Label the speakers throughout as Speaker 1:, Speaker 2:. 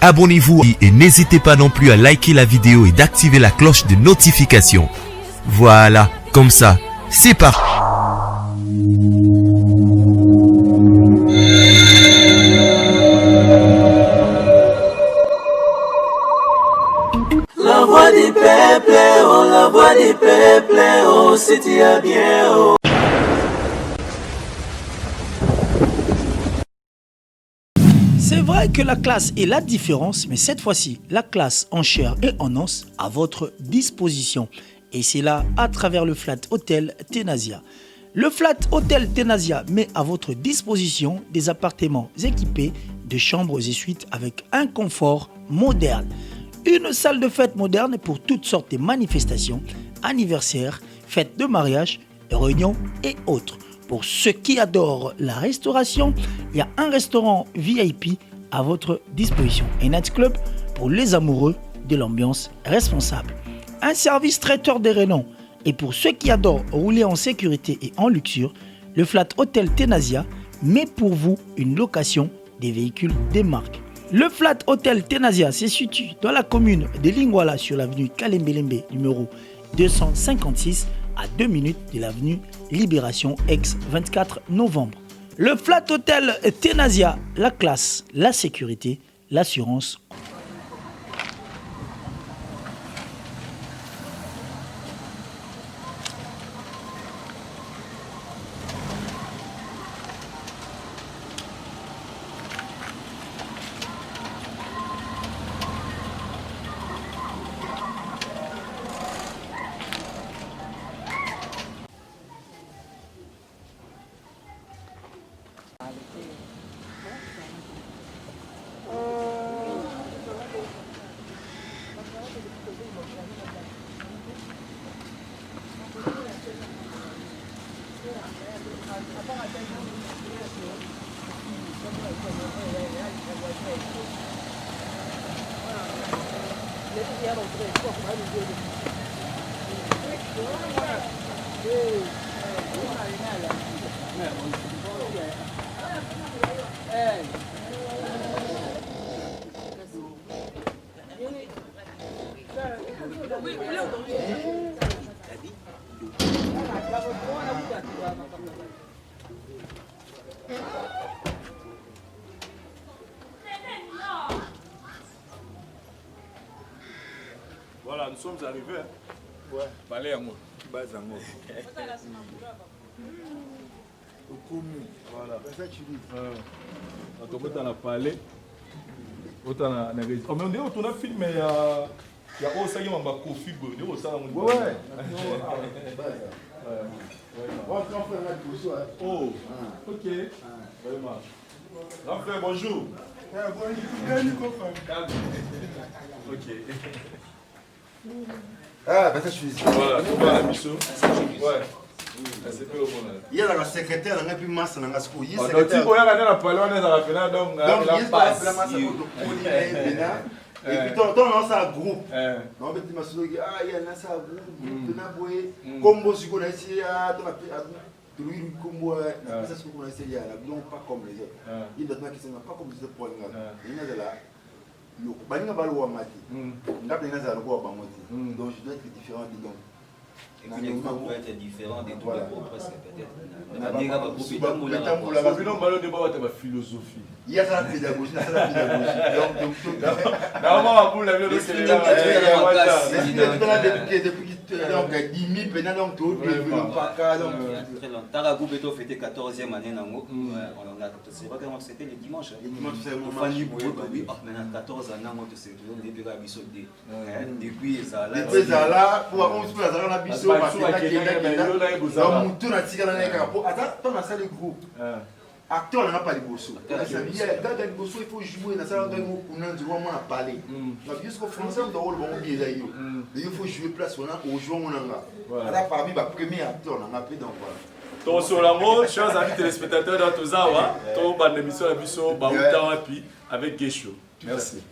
Speaker 1: Abonnez-vous et n'hésitez pas non plus à liker la vidéo et d'activer la cloche de notification. Voilà, comme ça, c'est parti.
Speaker 2: La voix du peuple, oh, la voix du peuple, oh, c'est bien, oh.
Speaker 3: C'est vrai que la classe est la différence, mais cette fois-ci, la classe en chair et en os à votre disposition. Et c'est là à travers le Flat Hotel Tenasia. Le Flat Hotel Tenasia met à votre disposition des appartements équipés de chambres et suites avec un confort moderne. Une salle de fête moderne pour toutes sortes de manifestations, anniversaires, fêtes de mariage, réunions et autres. Pour ceux qui adorent la restauration, il y a un restaurant VIP à votre disposition. Un nightclub pour les amoureux de l'ambiance responsable. Un service traiteur de renom. Et pour ceux qui adorent rouler en sécurité et en luxure, le Flat Hotel Tenasia met pour vous une location des véhicules des marques. Le Flat Hotel Tenasia se situe dans la commune de Lingwala sur l'avenue Kalembelembe numéro 256 à 2 minutes de l'avenue Libération ex-24 novembre. Le Flat Hotel Tenasia, la classe, la sécurité, l'assurance.
Speaker 4: Voilà, nous sommes arrivés. Hein. Ouais. Balai à moi. Bazango. Voilà. On a parlé. On a réalisé. Mais on dit qu'on a filmé. Il y a aussi un Kofi. Ouais. Oh, ok. Vraiment. Raphaël, bonjour. Ok.
Speaker 5: Ah, ben ça je suis ici.
Speaker 4: Voilà, tout va la mission. Ouais.
Speaker 5: Il y a la secrétaire, on a plus masse dans la school. Il y a
Speaker 4: donc,
Speaker 5: secrétaire.
Speaker 4: si vous avez la parole, on est dans la finale, donc
Speaker 5: il y a la masse et puis ton on a un groupe. On va dire ah il y a un groupe, on a boy combo si on a essayé à ton lui combo ça ce qu'on a essayé là, non pas comme les autres. Il y a d'autres qui sont pas comme les autres pour il y a de là. Baninga balwa mati. Ngapé ngaza lokoa bamoti. Donc je dois être différent des gens.
Speaker 6: Et puis les groupes peuvent être différents des tous les groupes presque peut-être.
Speaker 4: La philosophie.
Speaker 5: Il y a ça la pédagogie, ça la pédagogie.
Speaker 4: Normalement, vous l'avez
Speaker 5: depuis 10 000 pénal donc tout pas cas donc
Speaker 6: très longtemps. Taragou Beto fêtait 14e année nango. On a c'est pas comment c'était le dimanche.
Speaker 5: Le dimanche c'est
Speaker 6: mon famille boye babi maintenant 14 ans nango c'est depuis la biso depuis ça là.
Speaker 5: Depuis ça là pour on se faire ça na biso parce que mutu na tika na neka po ata ton na salle groupe. Acteur n'a pas les bossos. Il faut jouer dans ça on a parlé. Donc jusqu'au français on doit le bien là il faut jouer place on a au joueur on a. Ata parmi ba premier acteur on a appelé donc voilà.
Speaker 4: Donc sur la mot, chers amis téléspectateurs d'Antozawa, ton ban émission la biso Baouta Wapi avec Gesho. Merci.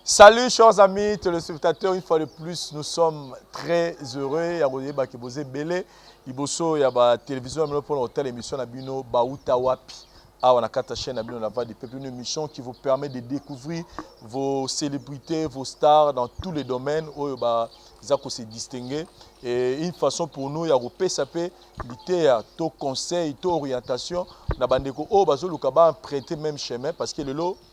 Speaker 4: Salut chers amis téléspectateurs, une fois de plus nous sommes très heureux à Rodé Bakebosé Belé. Liboso ya ba télévision pour l'hôtel émission na bino Baouta Wapi. on a quatre chaînes à la voix du peuple, une émission qui vous permet de découvrir vos célébrités, vos stars dans tous les domaines où ils ont se distinguer. Et une façon pour nous, il y a repé sapé, tout conseil, tout orientation, na bandeko oh bazo lukaba prêter même chemin parce que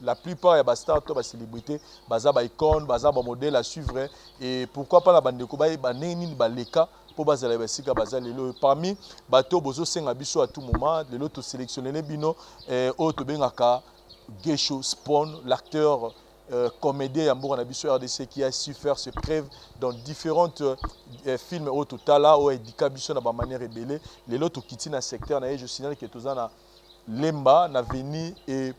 Speaker 4: la plupart ya ba stars, to ba célébrités, baza ba icône, baza ba modèle à suivre et pourquoi pas la bandeko ba neni ba leka pour bazala basika bazala lelo parmi bato bozo senga biso à tout moment lelo to sélectionner bino o to bengaka Gesho Spawn, l'acteur comédien Yambour Nabiso RDC qui a su faire ses preuves dans différents films au total là où Edika Biso na ba manière rebelle les autres qui dans secteur na je signale que tous na Lemba na Veni et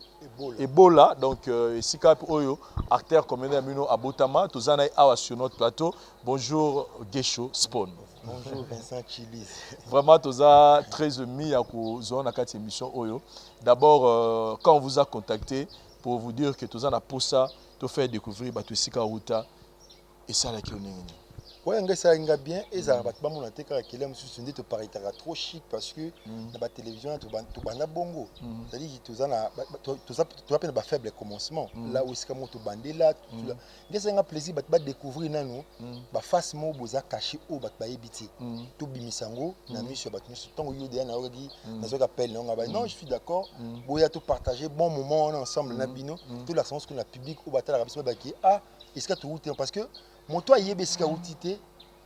Speaker 4: Ebola donc sika oyo acteur comédien Mino Abotama tous na awa sur notre plateau. Bonjour Gesho Spawn.
Speaker 5: Bonjour Vincent Chilis.
Speaker 4: Vraiment tous a très ému à cause na quatre émission oyo. D'abord quand on vous a contacté pour vous dire que tous en a pour ça, te faire découvrir Batusika Ruta et ça la qui on est.
Speaker 5: Ouais, ça inga bien et ça va pas mon attaquer qui l'aime sous te paraît trop chic parce que dans la télévision tu banda bongo. C'est-à-dire que tous a peine ba faible commencement. Là où c'est comme tu bandé là, tu ça un plaisir ba découvrir nanu ba face mo boza caché au ba ebiti. Tu bimisango na mission ba tant yo de na odi na zo appel non je suis d'accord. Boya tout partager bon moment ensemble na bino, tout la sens que la public au batala rabiso ba qui est-ce que tu route parce que mon toit yebeska outité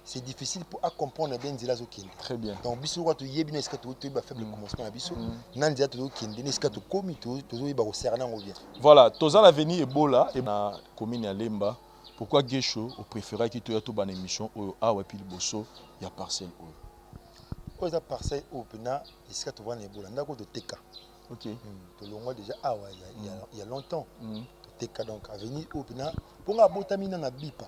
Speaker 5: c'est difficile pour comprendre bien Nzela Zokende.
Speaker 4: Très bien.
Speaker 5: Donc biso quoi tu yebi na eska tu ba faible commencement na biso nandia tu Zokende na eska tu komi tu zo ba oserna revient.
Speaker 4: Voilà, tous en avenir Ebola et na commune à Lemba. Pourquoi Gesho au préféré qui tu as tout ban émission au awa pile bosso il y a parcelle au.
Speaker 5: Quoi ça parcelle au pena eska tu vois Ebola ndako to teka.
Speaker 4: OK.
Speaker 5: To longo déjà awa il y a longtemps. Teka donc avenir au pena pour nga botamina na bipa.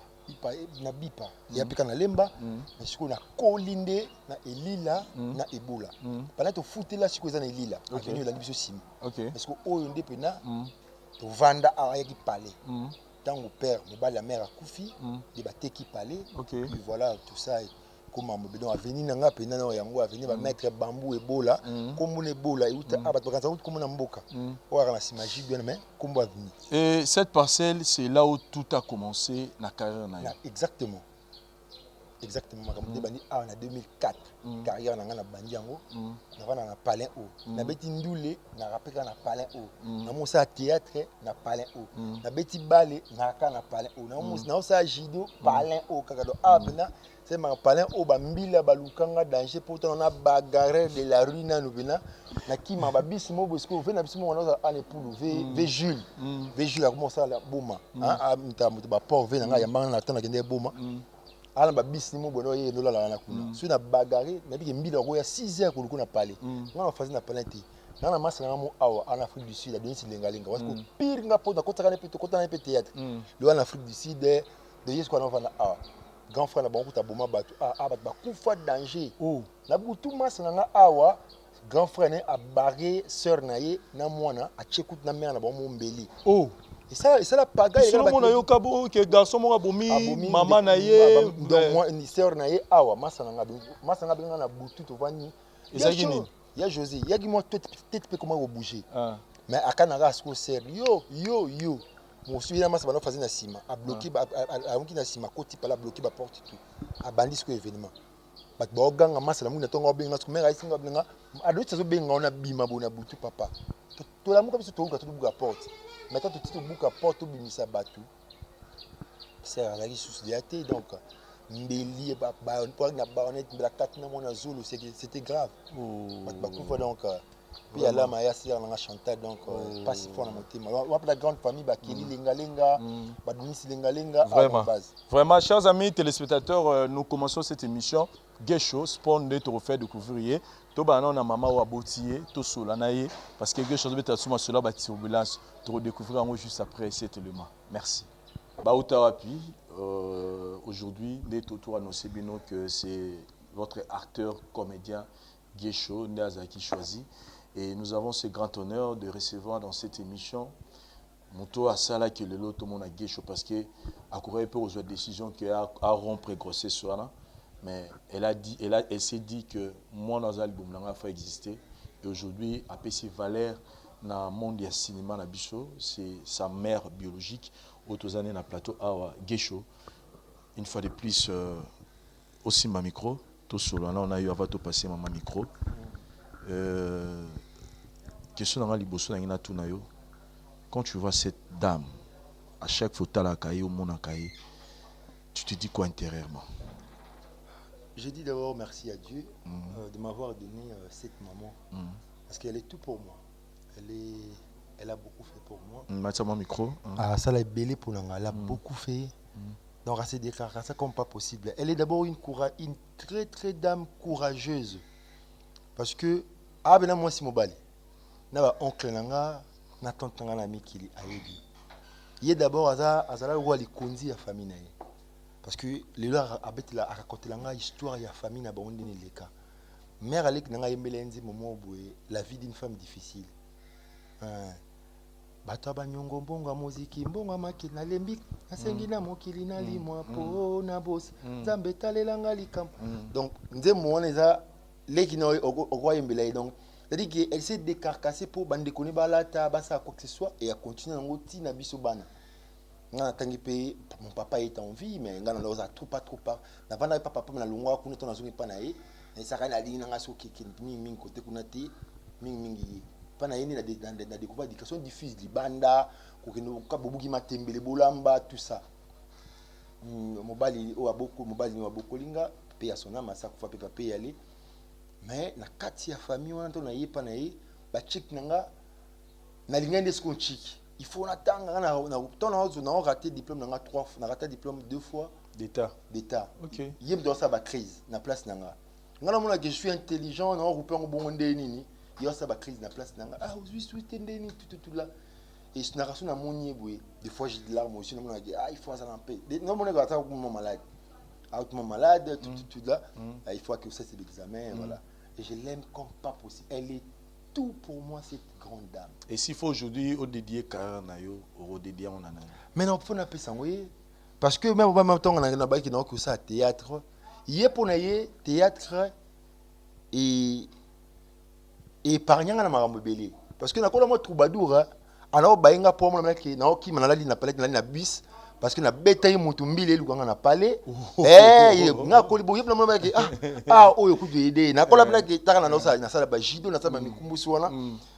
Speaker 5: Na bipa ya pika na Lemba mais siko na kolinde na Elila na Ebola pendant to foutela siko za na Elila avenue la biso sim parce que oyo nde pena to vanda a ki parler tango père mobali la mère a kufi de bateki parler puis voilà tout ça comme mobile avenue nanga pena na yango avenue ba mettre bambou Ebola comme na Ebola uta abato kanza comme na mboka oara na simagie bien mais comme avenue.
Speaker 4: Et cette parcelle c'est là où tout a commencé na carrière na.
Speaker 5: Exactement. Exactement makambo bani en 2004 carrière na ngana bandiango na vana na palais o na beti ndule na rapeka na palais o na mosa théâtre na palais o na beti ballet na ka na palais o na mosa na osa judo palais o kakado apena c'est ma palais o bambila balukanga danger pourtant on a bagarre de la rue na nubina na kima babisimo bosco ve na bisimo on a ane pour ve Jules a commencé à la boma ah mtamuto ba port ve na nga yamba na tana kende boma ala ba bisimo bono ye no la na kuna so na bagarre na bi mbila ko ya 6h ko kuna palais ngana fazi na palais ti na masa na mo awa en Afrique du Sud la donner lengalenga parce que pire nga po na kota kana pe to kota na pe théâtre le en Afrique du Sud de yesko na vana awa grand frère na bango ta boma batu ba kufa danger na butu masa na awa grand frère ne a barré sœur naie na mwana a chekut na mère na ba mo mbeli et ça la pagaille
Speaker 4: là mon ayo kabo que garçon mo abomi maman naie
Speaker 5: donc moi ni sœur naie awa masa nga benga na butu to vani
Speaker 4: et ça gini
Speaker 5: ya José ya gi moi tête peut comment bouger mais akana ga sko sœur yo mon suivi na masa bana fazer na cima a bloquer a na cima côté pa la bloquer ba porte tout a bandi ce événement bat ba oganga masa na muna tonga benga sko mera isinga benga a do tsazo benga ona bima bona butu papa to la muka biso to ka to buka porte maintenant tu te buka porte bimisa batu c'est à la société donc mbeli ba pour na baronette la carte na mona zulu c'était grave bat kufa donc puis à la maya sir na chanter donc pas si fort na motema wa la grande famille ba kili lengalenga ba dunisi lengalenga
Speaker 4: vraiment chers amis téléspectateurs nous commençons cette émission Gesho Spawn de te refaire découvrir to bana na mama wa botier to sola naie parce que Gesho beta suma cela ba turbulence te redécouvrir en juste après cet élément. Merci. Bautarapi aujourd'hui les autour annoncé bino que c'est votre acteur comédien Gesho Ndazaki choisi et nous avons ce grand honneur de recevoir dans cette émission Moto Asala que le lot tout le monde a Gesho parce que à courir peu aux décisions que a rompre grossesse soana mais elle s'est dit que moi dans l'album n'a pas existé et aujourd'hui à PC Valère na monde ya cinéma na biso, c'est sa mère biologique autozane na plateau awa Gesho. Une fois de plus aussi ma micro, tout solo là on a eu avant de passer ma micro. Question dans liboso na ngina tuna yo. Quand tu vois cette dame à chaque fois la cahier au monde cahier, tu te dis quoi intérieurement?
Speaker 5: Je dis d'abord merci à Dieu de m'avoir donné cette maman. Parce qu'elle est tout pour moi. Elle a beaucoup fait pour moi.
Speaker 4: Mon micro.
Speaker 5: Ah, ça l'a belé pour nous. Elle a beaucoup fait. Donc, c'est des cas ça comme pas possible. Elle est d'abord une très très dame courageuse. Parce que ah ben moi si mobali. Na ba oncle nanga na tante nanga na mikili ayebi. Il est d'abord azala roi likonzi ya famille na ye. Parce que les gens a raconté l'histoire de la famille na baondi ni leka. Mère alek nanga yemelenzi moment boye la vie d'une femme difficile. Bato banyongo mbonga muziki mbonga makili na lembi asengi na mokili na limwa po na boss nzambe talelanga likam. Donc nze moone za leki na okwa yembela donc c'est-à-dire qu'elle s'est décarcassée pour bande connaître balata basa quoi que ce soit et a continué dans ti na biso bana. Mon papa est en vie, mais il a trop pas. N'a pas papa, mais il a pas de pas naïe. Et ça a dit n'a pas qui ming côté kunati ming pas naïe na découvert éducation diffuse di banda kokeno ka bobuki matembele bolamba tout ça. Mobali o aboko mobali wa bokolinga pe ya sona masa ko fa pe papa y aller. Mais na kati ya famille on to naïe pas naïe ba chick nanga na lingende sko chick. Il faut attendre, on a raté diplôme, on a raté diplôme 2 fois
Speaker 4: d'état.
Speaker 5: OK. Il y a ça ba crise na place nanga. Ngala mona que je suis intelligent, on repère un bon ndeni. Il y a ça ba crise na place nanga. Ah, je suis ndeni tout là. Et ce narration na monier boy. Des fois j'ai de larmes aussi, on a dit ah, il faut ça en paix. Non mon gars ça comme malade. Hautement malade tout là. Il faut que ça c'est l'examen voilà. Et je l'aime comme pas possible. Elle est tout pour moi cette grande dame.
Speaker 4: Et s'il faut aujourd'hui au dédier Karanayo, au dédier on en a.
Speaker 5: Mais non, faut n'appeler ça oui. Parce que même temps on a qui n'a que ça théâtre. Il est pour naïe théâtre et épargnant na marambo belé. Parce que na kola mo troubadour alors bainga pour moi mec na qui manala na palette na bus parce que na betaille mutumbile lukanga na palais nga koli boye na mec oyo kudu aider na kola mec taka na ça na sala ba jido na sala mikumbusi wana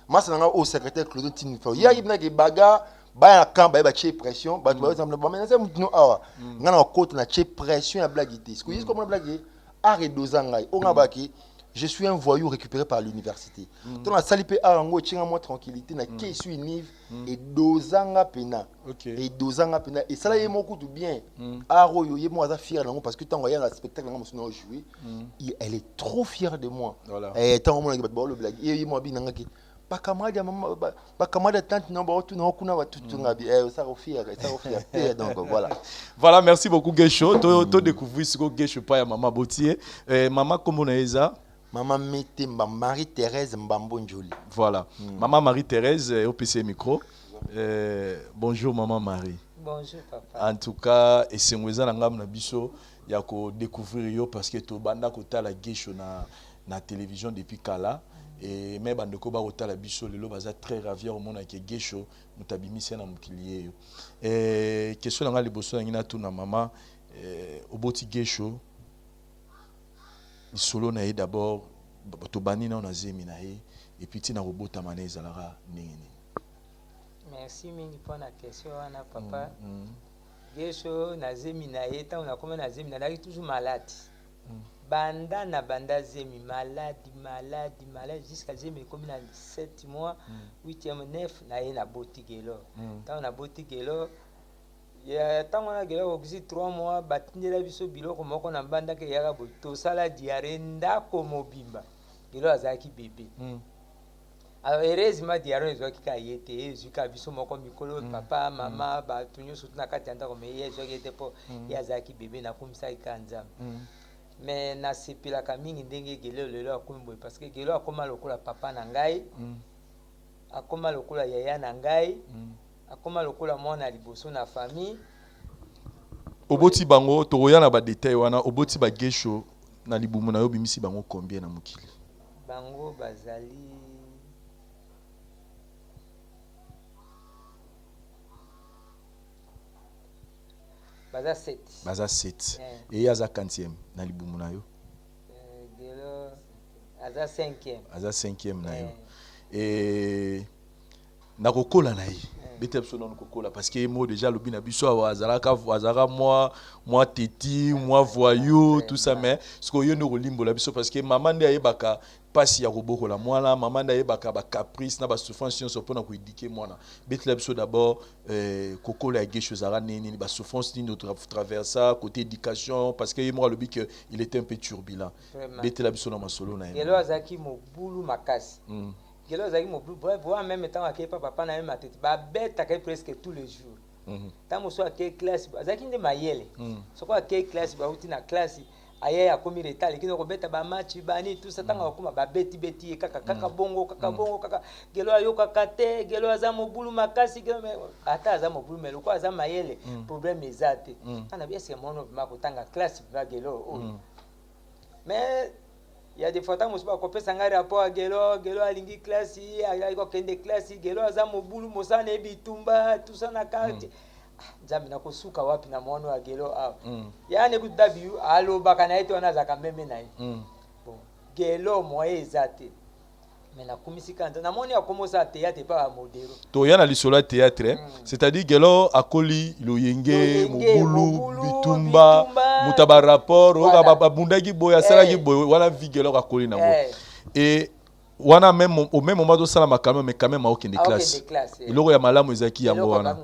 Speaker 5: masa nga au secrétaire Claude Tinfo ya ibna ke baga ba camp ba che pression ba par exemple ba menasa mutino awa nga na côte na che pression ya blague ité ce que juste comme blague arrêt dozanga o nga baki je suis un voyou récupéré par l'université. Donc la salipé arango tchinga moi tranquillité na ke suis nive et dozanga pena. Et dozanga pena et ça là yemo tout bien. Aro yo yemo za fier nango parce que tant voyant le spectacle nango musuno jouer, elle est trop fière de moi. Et tant mo na ba le blague. Et yemo bi nanga ki ba camarade ya maman ba camarade tante non ba tout non kuna ba tout ngabi ça fier donc voilà.
Speaker 4: Voilà, merci beaucoup Gesho. To découvrir ce que Gesho pa ya maman Botier. Maman comment on est
Speaker 5: Maman Metemba, Marie-Thérèse Mbambo Njoli.
Speaker 4: Voilà. Maman Marie-Thérèse, au PC Micro. Bonjour Maman Marie.
Speaker 7: Bonjour papa.
Speaker 4: En tout cas, et c'est moi na ngam na biso ya ko découvrir yo parce que to banda ko tala Gesho na télévision depuis kala et même bande ko ba ko tala biso lelo baza très ravi au monde que Gesho mutabimisi na mukilier yo. Question nga liboso ngina tu na maman oboti Gesho solo na d'abord to bani na on zemi na et puis tina robota maneza lara nini.
Speaker 7: Merci mingi pour la question wana papa. Gesho na zemi na ta on a comme na zemi na toujours malade. Banda zemi malade jusqu'à zemi comme na 7 mois 8e 9 na botigelo. Tant na botigelo ya tango na gelo oxy 3 mois batindela biso biloko moko na banda ke yaka boto sala diarrhée ndako mobimba gelo azaki bébé alors heureusement diarrhée ezwaki ka yete ezwika biso moko mikolo papa mama batunyo surtout na kati ndako me ezwaki yete po yazaki bébé na kumisa ikanza mais na sepelaka mingi ndenge gelo lelo akomi boye parce que gelo akoma lokola papa na ngai akoma lokola yaya na ngai akoma lokola mwana liboso na famille
Speaker 4: oboti bango tokoya na ba détail wana oboti ba Gesho na libumu na yo bimisi bango combien na mokili
Speaker 7: bango bazali baza 7.
Speaker 4: Baza 7. Et yaza 40e na libumu na yo.
Speaker 7: Gelo aza 5e.
Speaker 4: Aza 5e na yo. Et na kokola na ye. Bete biso non kokola parce que moi déjà lobi na biso azalaka moi teti, moi voyou, tout ça mais ce que yo no limbo la biso parce que maman nde ayebaka pasi ya kobokola mwana, maman nde ayebaka ba caprice na ba souffrance on se pona ko éduquer mwana. Bete la biso d'abord kokola ya gesho zara nini ba souffrance ni notre traversa côté éducation parce que moi lobi que il était un peu turbulent. Bete la biso na masolo na ye.
Speaker 7: Gelo azaki mobulu makasi. Gelo azaki mobulu voit même temps à papa na même tête ba bête presque tous les jours. Tant mo so à quelle classe azaki nde mayele. So quoi quelle classe ba uti na classe aya ya komi retali kino ko beta ba match bani tout ça tanga ko ba beti kaka bongo kaka gelo ayo kaka te gelo aza mobulu makasi gelo ata aza mobulu mais ko aza mayele problème ezate. Ana bien c'est mon ma ko tanga classe ba gelo mais il y a des fois tant musuba ko pesa ngari rapport à gelo alingi classe ya ko kende classe gelo aza mobulu mosana ebitumba tout ça na carte nzambe na kosuka wapi na mwana wa gelo awa yani kudabi alobaka na ete wana zaka meme na ye bon gelo moye ezate mais na kumisika nza na moni akomosa théâtre pa modelo
Speaker 4: to yana lisolo théâtre c'est-à-dire gelo akoli loyenge mobulu bitumba mutaba rapport oka bundaki boya salaki boya wana vigelo akoli na bo et wana même au même moment de ça la quand même au kin de classe et loko ya malamu ezaki yango wana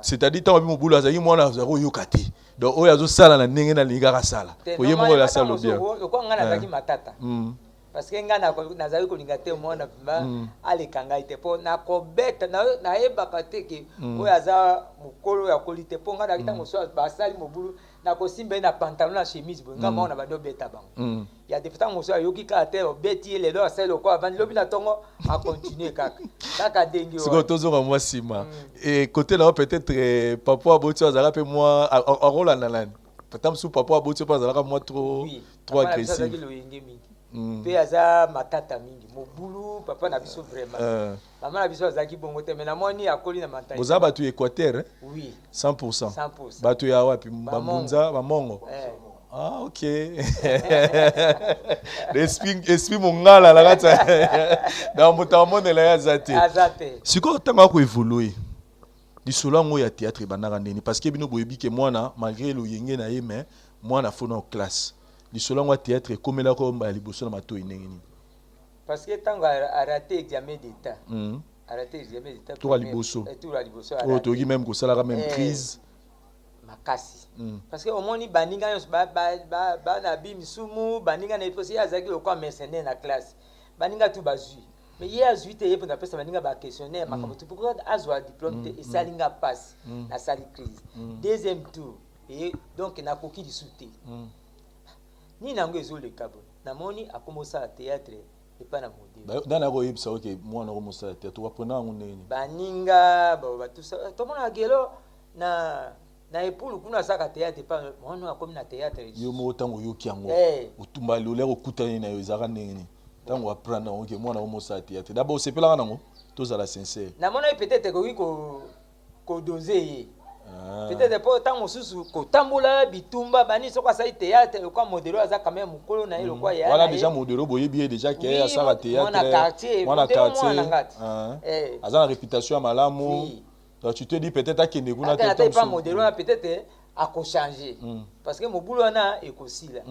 Speaker 4: c'est-à-dire tant mo bulu azaki mwana zako yokati donc oyo azo sala na ndenge na lingaka sala oye mo la sala bien
Speaker 7: ko ngana azaki matata parce que ngana nazali ko linga te mwana bima alekanga ite po na ko beta na yebaka te ke oyo aza mukolo ya kolite po ngana kitango so basali mo bulu na ko simba na pantalon na chemise bo ngama ona bado beta bango ya de fata mo so yoki ka te beti le do aselo ko avant lobi na tongo a continuer kaka dengi
Speaker 4: o siko tozo ka moi sima et côté là peut-être papa aboti azala pe moi en rôle analane peut-être sous papa aboti pas azala moi trop agressif
Speaker 7: pe aza matata mingi mobulu papa na biso vraiment maman na biso azaki bongo te mais na moni akoli na mentalité
Speaker 4: boza batu Équateur
Speaker 7: oui
Speaker 4: 100% batu ya wapi bambunza bamongo ah ok l'esprit mongala la kata dans motamone la yazate siko tanga ko évoluer lisolo ngo ya théâtre banaka ndeni parce que bino boyebi ke mwana malgré lo yenge na ye mais mwana fona en classe lisolo ngo théâtre komela ko mba liboso na mato inengeni
Speaker 7: parce que tango a raté examen d'état arrêté examen d'état
Speaker 4: tout à liboso oh to gi même ko sala même crise
Speaker 7: makasi parce que au moins ni baninga yos ba na bimisumu baninga na ifosi azaki lokwa mercenaire na classe baninga tu bazui mais il y a 8 et pour na pesa baninga ba questionnaire makamoto pourquoi azwa diplôme et salinga passe na sali crise deuxième tour et donc na koki di souté ni nango ezole kabo na moni akomosa théâtre et pas na modèle
Speaker 4: dana ko yebisa OK moi na komosa théâtre to apona nguneni
Speaker 7: baninga ba tout ça to mona gelo na epulu kuna saka théâtre pas mwana akomi na théâtre
Speaker 4: yo mo tango yo kiango otumba lolero kutani na yo zaka ndeni tango apprendre OK moi na komosa théâtre d'abord c'est pelanga nango tous à la sincère
Speaker 7: na mona peut-être ko doser peut-être pas tant mosusu ko tambola bitumba bani soko sa théâtre ko modelo aza quand même mukolo na ile kwa ya
Speaker 4: voilà déjà modelo boyebi déjà que ya sala théâtre mwana quartier aza na réputation ya malamu donc tu te dis peut-être akende kuna
Speaker 7: te pas modelo peut-être a changer parce que mobulu wana ekosila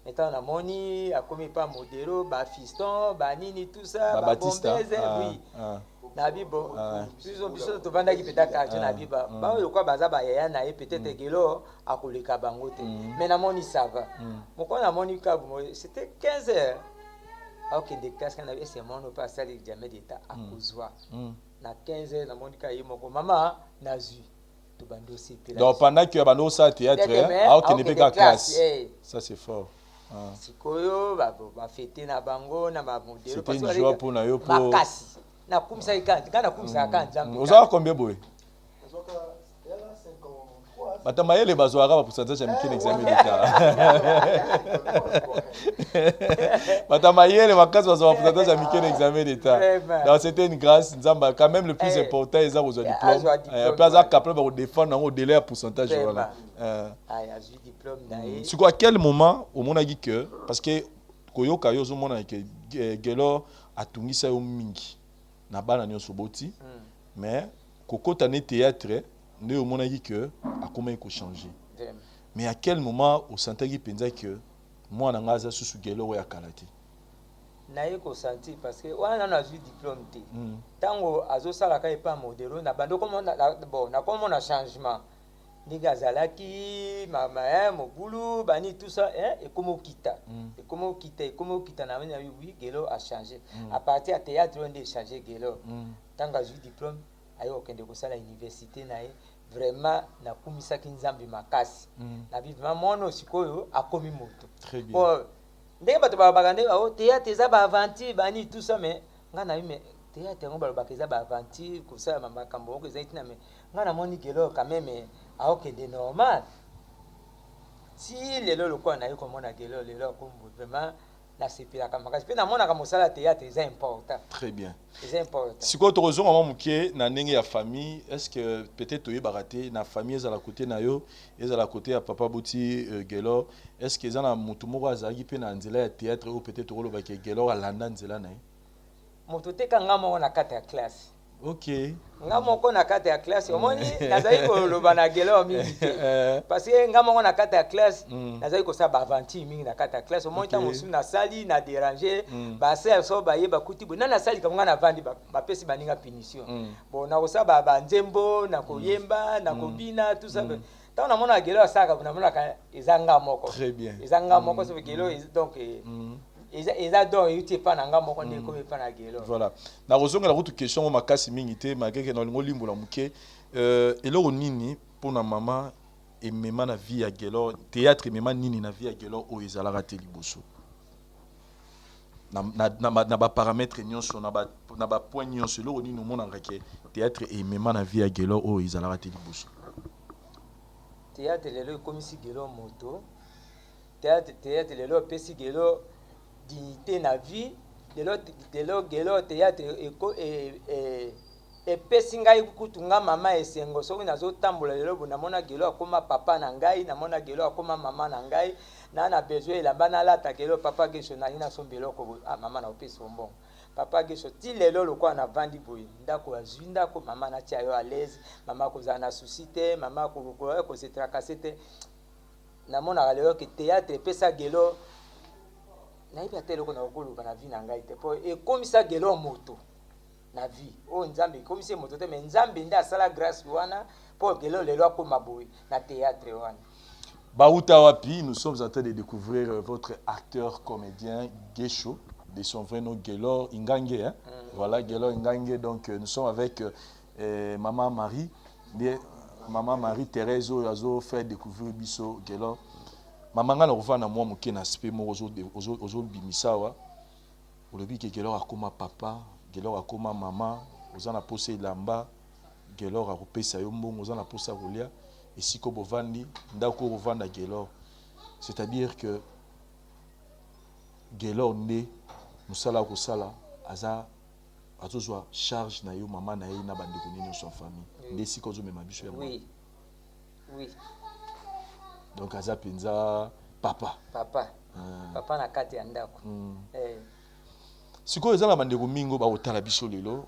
Speaker 7: étant na moni akomi pas modelo ba fiston ba nini tout ça ba bombeze oui na bibo biso to banda ki peut-être na biba ba yo kwa baza ba ya na e peut-être gelo akoleka bango te mais na moni ça va moko na moni ka c'était 15 heures OK des classes kana c'est mon pas ça l'examen d'état à kozwa na 15 heures na moni ka yimoko mama na zu to bando c'était
Speaker 4: donc pendant que bando ça théâtre OK ne peut pas classe ça c'est fort
Speaker 7: sikoyo ba fêter na bango na ba modelo
Speaker 4: parce que c'était une joie pour na yo pour
Speaker 7: makasi na kumisa ikandi kana kumisa kan jambe
Speaker 4: oza combien boy
Speaker 5: ozoka yala 53
Speaker 4: Batamaye les bazoara pour pourcentage à Mickey examen d'état. Batamaye les vacances bazoara pour pourcentage à Mickey examen d'état. Donc c'était une grâce, Nzamba quand même le plus important ils ont besoin diplôme. Puis à capable pour défendre au délai à pourcentage voilà.
Speaker 7: Ah, il a eu diplôme d'ailleurs.
Speaker 4: C'est quoi à quel moment au monde a dit que parce que koyoka yo zo mona que gelo atungisa yo mingi na bana nyonso boti mais kokota ne théâtre ne au monde a dit que a comment il faut changer. Mais à quel moment au sentaki penza que moi na ngaza susu gelo ya kalati
Speaker 7: naye ko senti parce que wana na eu diplôme té tango azosala ka epa modelo na bando comment bon na comment na changement ndenge azalaki mobulu bani tout ça et comment okita na mena oui gelo a changé à partir à théâtre on a changé gelo tango azwi diplôme ayo okende kosala université na ye vraiment na kumisaki nzambe makasi na vivement mono sikoyo akomi moto bon ndenge bato balobaka nde théâtre eza baaventure bani tout ça mais nga na mais théâtre yango balobaka eza baaventure kosala makambo oko eza itina mais nga namoni gelo quand même aokende normal si lelo lokola naye komona gelo lelo akombo vraiment nasepelaka makasi mpe namonaka mosala théâtre eza important.
Speaker 4: Très bien.
Speaker 7: Eza important.
Speaker 4: Sikoyo tokozonga mwa moke na ndenge ya famille est-ce que peut-être oyebaka te na famille ezala côté na yo ezala côté ya papa boti gelo est-ce que eza na motu moko azalaki mpe na nzela ya théâtre oyo peut-être olobaki gelo alanda nzela na ye
Speaker 7: moto tekanga moko na kati ya classe.
Speaker 4: Ok.
Speaker 7: Nga moko na kati ya classe omoni nazali koloba na gelo mingi te parce que nga moko na kati ya classe nazali kosala baaventure mingi na kati ya classe omoni ntango mosusu nasali na déranger basere so bayeba kuti boye nani asali kamo nga na vandi bapesi baninga punition bon nakosala banzembo nakoyemba nakobina tout ça ntango namona gelo asalaka namonaka eza nga moko eza nga moko so gelo donc eza donc yuti pa na nga moko ndeko pa na gelo.
Speaker 4: Voilà na rozonga la route question makasi mingi te makeke na lingo limbola muke eloko nini pona mama emema na vie ya gelo théâtre emema nini na vie ya gelo o ezalaka te liboso na ba paramètres nyonso na ba point nyonso eloko nini omonaka ke théâtre emema na vie ya gelo o ezalaka te liboso
Speaker 7: théâtre lelo ekomisi gelo moto théâtre lelo pesi gelo dignité na vie lelo gelo théâtre epesi ngai kutu nga mama esengo soki nazotambola lelo bo namona gelo akoma papa na ngai namona gelo akoma mama na ngai na besoin elamba nalata gelo papa gesho nali nasomba eloko mama na opesi mbongo papa gesho ti lelo lokola na vandi boye ndako azwi ndako mama natia yo à l'aise mama kozala na souci te mama kose trakase te namonaka lelo ke théâtre epesa gelo nayebi ate eloko nakokoluka na vie na ngai te mpo ekomisa gelo moto na vie oyo nzambe ekomisi moto te mais nzambe nde asala grâce wana mpo gelo lelo akoma boye na théâtre wana.
Speaker 4: Bauta wapi, nous sommes en train de découvrir votre acteur comédien Gesho de son vrai nom Gelor Ingange hein? Voilà Gelor Ingange donc nous sommes avec maman Marie maman Marie Thérèse oyo fait découvrir biso Gelor maman nga na kovanda mwa moke na spe moko ozobimisa wa olobi ke Gelor akoma papa Gelor akoma mama oza na posa elamba Gelor akopesa yo mbongo oza na posa kolia esiko bovandi ndako bovanda Gelor c'est-à-dire que Gelor nde musala kosala azozwa charge na yo mama na ye na bandeko nini son famille nde siko ozomema biso ya
Speaker 7: oui
Speaker 4: donc aza penza papa
Speaker 7: na kati ya ndako
Speaker 4: sikoyo eza na bandeko mingi bakotala biso lelo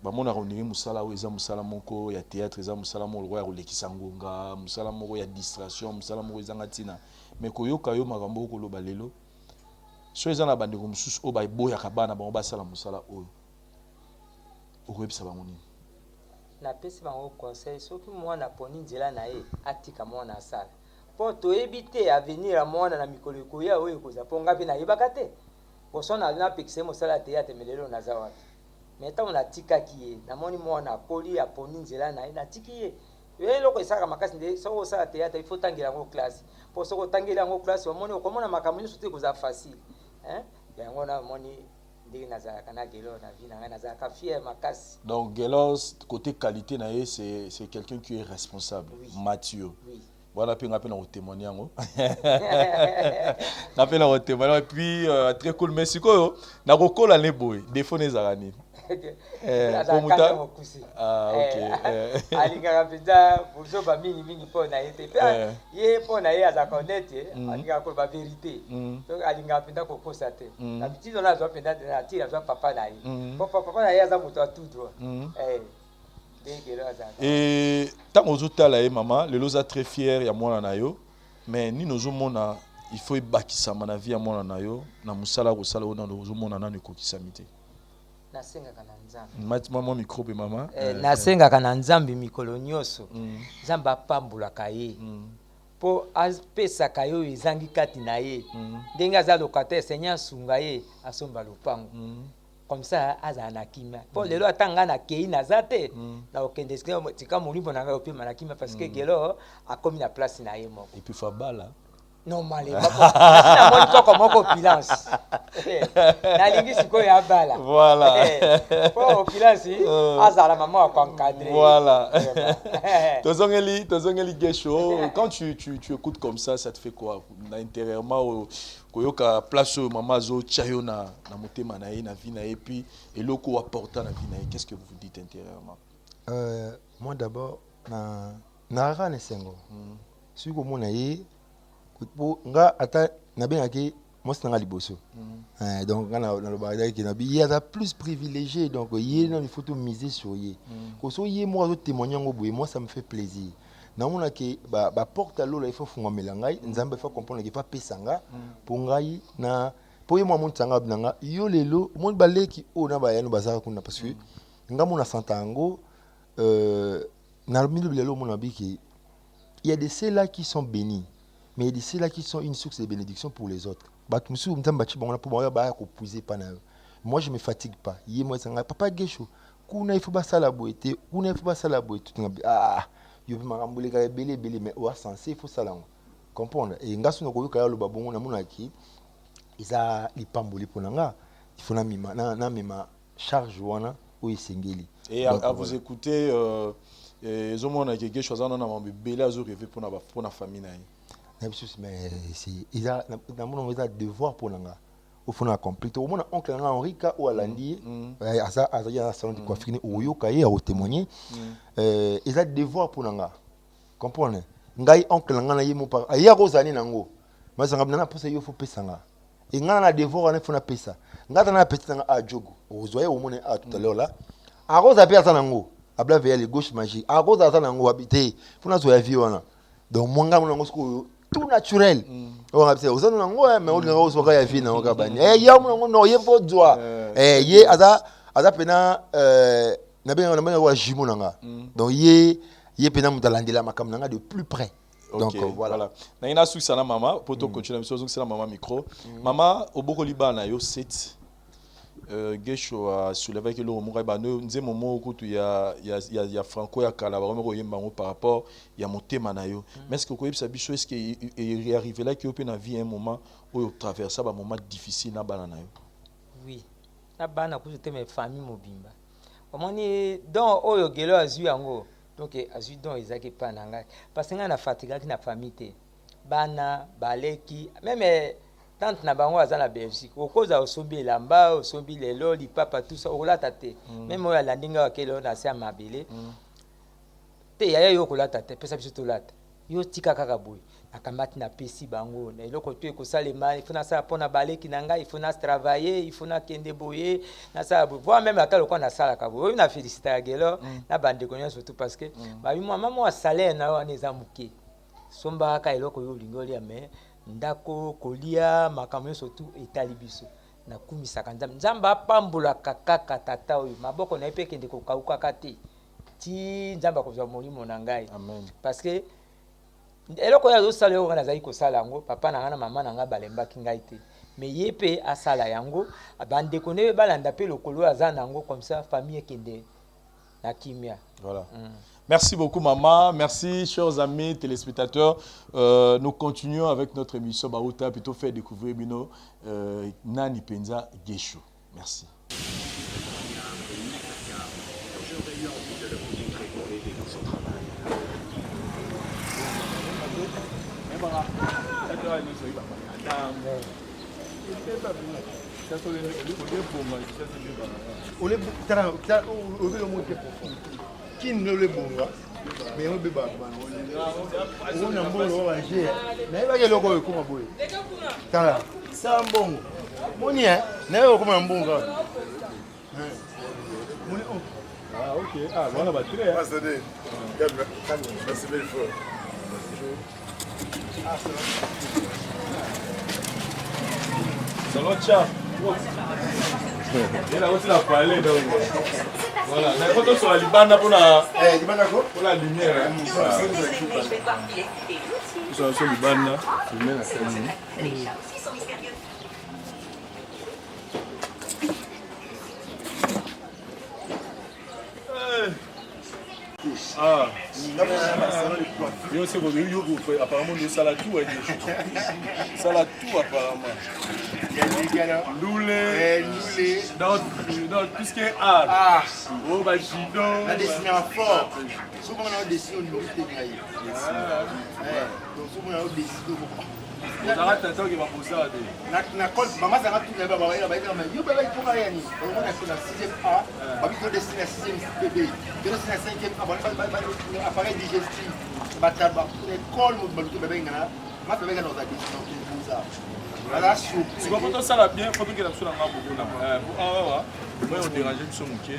Speaker 4: bamonaka ondenge mosala oyo eza mosala moko ya théâtre eza mosala moko ya kolekisa ngonga mosala moko ya distraction mosala moko ezanga ntina mais koyoka yo makambo oyo koloba lelo so eza na bandeko mosusu oyo baboyaka bana bango basala mosala oyo okoyebisa bango nini?
Speaker 7: Napesi bango conseil soki mwana poni nzela na ye atika mwana asala mpo toyebi te avenir ya mwana na mikolo ekoya oyo ekozala mpo nga mpe nayebaka te poso napekisa mosala ya théâtre me lelo naza wapi me ntango natikaki ye namoni mwana akoli aponi nzela na ye natiki ye eloko esalaka makasi nde soki osala théâtre il faut otangela yango classe mpo soki otangeli yango classe omoni okomona makambo nyonso te ekozala facile yango namoni ndenge nazalaka na gelo na vie nanga nazalaka fier makasi.
Speaker 4: Donc gelo côté qualité na c'est quelqu'un qui est responsable, mature.
Speaker 7: Oui.
Speaker 4: Voilà, puis on a témoigné. On a témoigné. Et puis, très cool. Merci. On a recollé l'année boy. Des fois, les aranis.
Speaker 7: Ah, ok. Alingaka penda bozo ba mingi pona yete. Ye pona ye aza connaître, alingaka ko ba vérité. Donc alingaka penda ko kosa te. Na petit on a zo penda na tira zo papa na ye. Papa na ye aza moto tout droit.
Speaker 4: Et tant aux autres là, maman, le loza très fier, il y a moi na yo, mais ni nos mona, il faut bakisa na vie à moi na yo, na musala ko sala na nos mona na ko kisamite.
Speaker 7: Na senga kana nzambe.
Speaker 4: Maman micro be maman.
Speaker 7: Na senga kana nzambe mikolo nyoso. Nzamba pambula kaye. Po apesa kayo ezangi kati na ye. Ndenge aza locataire Seigneur sunga ye asomba lopango. Comme ça azana kimia po lelo atanga na kei na zate na okende tika mulimbo na nga opema na kimia parce que gelo akomi na place na ye moko
Speaker 4: et puis fa bala
Speaker 7: normalement na moni to comme opulence na lingi siko ya bala
Speaker 4: voilà
Speaker 7: po opulence azala maman a encadrer
Speaker 4: voilà tozongeli gesho quand tu écoutes comme ça te fait quoi intérieurement koyoka place maman zo chayo na motema na ye na vie na et puis eloko apporta na vie na ye, qu'est-ce que vous vous dites intérieurement?
Speaker 5: Moi d'abord na rana sengo si ko mona ye nga ata na bengaki moi c'est nga liboso donc nga na le bagage qui na bi ya plus privilégié donc il faut tout miser sur ye ko so ye moi zo témoigner ngo boye moi ça me fait plaisir. Naona ke ba porte à l'eau là il faut fungamela ngai nzambe faut comprendre que pas pesanga pour ngai na pour moi mon tsanga binanga yo lelo mon baleki o na ba yano bazaka kuna parce que nga mona santango na milieu lelo mon abiki il y a des ceux-là qui sont bénis mais il y a des ceux-là qui sont une source de bénédiction pour les autres. Ba musu nzamba chi bon pour moi ba ko pousser pas na moi je me fatigue pas yé moi tsanga papa gesho kuna il faut ba sala boete kuna il faut ba sala boete il mais au sens il faut ça là comprendre et ngasu no koyoka lo babongo na monaki isa lipamboli ponanga il faut na mima charge wana o isengeli
Speaker 4: et à vous écouter zo mona ke quelque chose na mabele azo rêver pour na famille na
Speaker 5: mais c'est isa na mono isa devoir ponanga au fond accompli au mona oncle na Henrika ou alandi asa ya salon de coiffure oyo kaye a témoigner isa devoir ponanga comprendre ngai oncle nga na yemo pa aya kozani nango masanga bana posa yo faut pesanga et nga na devoir na fona pesa ngata na pesa nga a jogo ozoye o mona a tout à l'heure là a rosa pesa nango abla vers les gauche magique a rosa za nango habiter fona zo ya vie wana donc mwanga nango sko tout naturel on a observé ozana nango mais on nga zo ka ya vie nango ka bani ya nango no ye fo doa ye aza pena na benga wa jimo nanga donc ye pena mutalandela makam nanga de plus près. Donc voilà.
Speaker 4: Na ina su sana mama poto continuer mission zo sana mama micro. Mama oboko liba na yo set gesho a soulever que le moura ba no nze momo kutu ya franco ya kala ba ko yemba ngo par rapport ya motema na yo. Mais est-ce que ko yebisa biso est-ce que il arrive là que open na vie un moment où traverser ba moment difficile na bana na yo?
Speaker 7: Oui. Na bana ku te me famille mobimba. Omoni donc oyo gelo azu yango. Donc azui donc ezaki pa na ngai parce que nga na fatigue ki na famille te bana baleki même tante na bango aza na Belgique okoza osombi elamba osombi lelo lipapa tout ça okolata te même oyo alandi nga wakelo na se ya mabele te yaya yo okolata te pesa biso tolata yo tika kaka boye nakambati na pesi bango na eloko to ekosalema il faut na sala pona baleki na ngai il faut na travailler il faut na kende boye na sala boye voir même ata lokwa na sala ka boye na féliciter ya gelo na bande konya surtout parce que ba maman salaire na wana eza muke somba ka eloko yo lingoli ya mais ndako kolia makamyo surtout etali biso na kumisaka nzamba pambula kaka tata oyo maboko na epe kende kokauka kati ti nzamba kozwa molimo na ngai
Speaker 4: amen
Speaker 7: parce que eloko ya zo sala yo ngana zai ko sala yango papa na ngana mama na nga balemba kingai te mais yepe asala yango bande kone balanda pe lokolo azana yango comme ça famille kende na kimia
Speaker 4: voilà. Merci beaucoup maman, merci chers amis téléspectateurs. Nous continuons avec notre émission Baouta plutôt fait découvrir Bino Nani Penza Gesho. Merci.
Speaker 5: Qui ne le bon mais on peut pas. On a bon manger. Mais il va y aller au comment boy. Tala, ça bon. Bon ni hein, n'est comme un bon gars.
Speaker 4: Ah OK. Ah voilà bah très.
Speaker 5: Ah c'est des. Merci beaucoup. Ah
Speaker 4: c'est là. Chat. Il a aussi la parler donc. Voilà, la photo sur la Libana pour la lumière. Sur la Libana, filmer la scène. Ah, apparemment nous ça la tout ça la tout apparemment. Loulé, dans tout ce qui est art. Oh bah judo.
Speaker 5: La dessiné en fort. Souvent on a dessiné au niveau de Ténaï. Donc souvent on a dessiné.
Speaker 4: On arrête un temps qui va pour ça.
Speaker 5: Na col maman ça va tout là-bas là mais yo bébé pour rien ni. On a fait la 6e A, on va dessiner la 6e bébé. De dessiner la 5e A, appareil digestif. Bataba l'école mon bébé ngana. Ma bébé ngana za dessiner pour ça. Voilà sur.
Speaker 4: Tu vois photo ça là bien, photo qui est sur la main beaucoup là. Ah ouais. On déranger sur mon pied.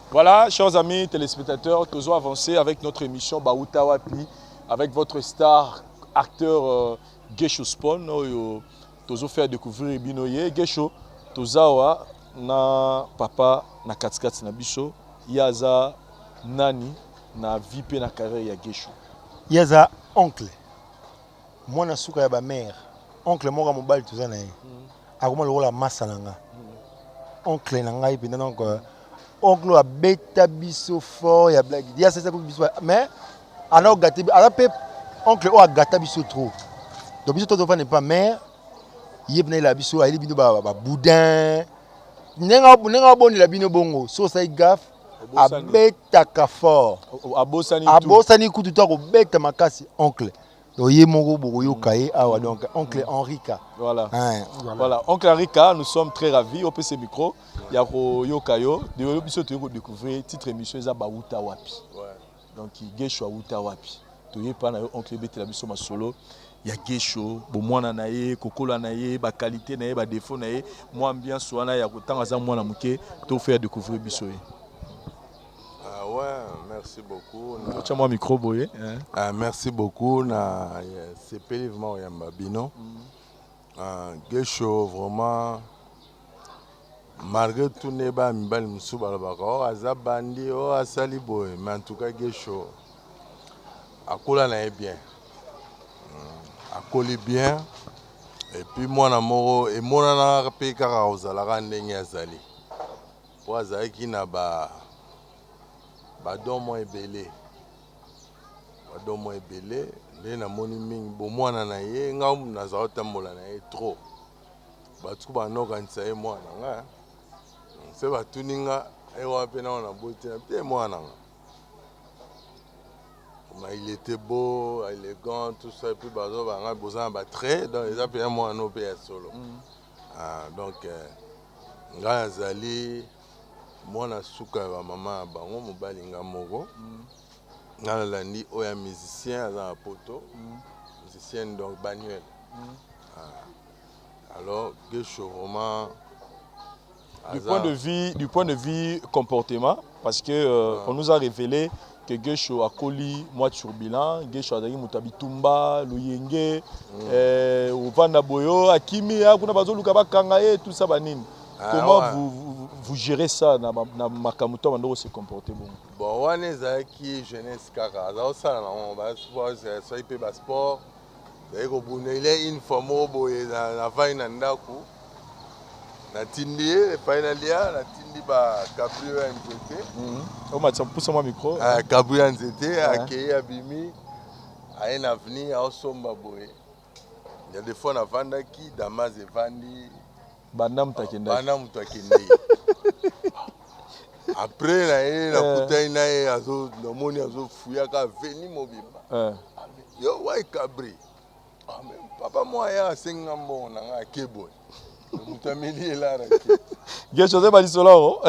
Speaker 4: Voilà, chers amis téléspectateurs, toujours avancé avec notre émission Bauta Wapi, avec votre star, acteur Gesho Spawn, toujours faire découvrir Binoye. Gesho, tozawa na papa na katikati na biso, yaza nani na vipe na carrière ya Gesho.
Speaker 5: Yaza oncle. Moi na suka ya ba mère. Oncle moka mobali toza na ye. Akoma lokola masa nanga. Oncle na ngai penda donc oncle a beta biso fort ya blague. Dia c'est ça ko biso mais ana gâté ana pe oncle o a gâté biso trop. Donc biso toto n'est pas mère. Yebna la biso ali bino ba boudin. Nenga boni la bino bongo. So ça gaffe. A beta ka fort. Abosani kutu to ko beta makasi oncle. Donc mongo boko yo kaé awa donc oncle Henrika.
Speaker 4: Voilà. Voilà, oncle Henrika, nous sommes très ravis au PC micro. Ya ko yo kayo, de biso to ko découvrir titre émission za Bauta Wapi. Donc Gesho Bauta Wapi. To ye pa na oncle beti la biso ma solo. Ya Gesho, bo mwana na ye, kokola na ye, ba qualité na ye, ba défaut na ye, moi ambiance wana ya ko tanga za mwana muke, to faire découvrir biso ye.
Speaker 8: Ouais, merci beaucoup.
Speaker 4: Tiens-moi micro boye.
Speaker 8: Merci beaucoup na CP Livement Yamba Bino. Gesho vraiment malgré tout neba mibali musuba lobako azabandi o asali boye mais en tout cas Gesho akola na bien. Akoli bien et puis moi na moro et mona na pe kaka ozalaka ndenge azali. Po azali ki na ba badomo ebele le na moni mingi bo mwana na ye nga nazala tambola na ye trop batuku banokanisa ye mwana nga se batuni nga ewa pe na boti na pe mwana nga il était beau, élégant, tout ça et puis bazo banga bozana ba trait donc les appels moi no pe solo. Donc nga azali mwana suka ba mama bango mobali nga moko nga landi oya musicien aza poto musicien donc Banuel. Alors Gesho vraiment
Speaker 4: du point de vue comportement parce que on nous a révélé que Gesho a coli moi turbulent, Gesho a dit mutabitumba, luyenge, uvanda boyo, akimi, kuna bazoluka bakanga et tout ça banine. Comment vous gérez ça na makamuto bandoko se comporter bon?
Speaker 8: Bon, on est qui jeunesse kaka, ça on va ça peut pas sport. D'ailleurs il est une fois boye na vaina ndaku. Na tindi finalia na tindi ba kabrio nzete
Speaker 4: o matsa pousse moi micro
Speaker 8: kabrio nzete akei abimi aye na avenir aosomba boye. Il y a des fois na vandaki Damas evandi
Speaker 9: bana mutakenda.
Speaker 8: Bana mutakenda. Après na ye na kutai na ye azo na moni azo fuya ka veni mobimba. Yo wai kabri. Papa moi ya senga mbona nga kebo. Mutameli la raki.
Speaker 9: Gesho ze bali solo.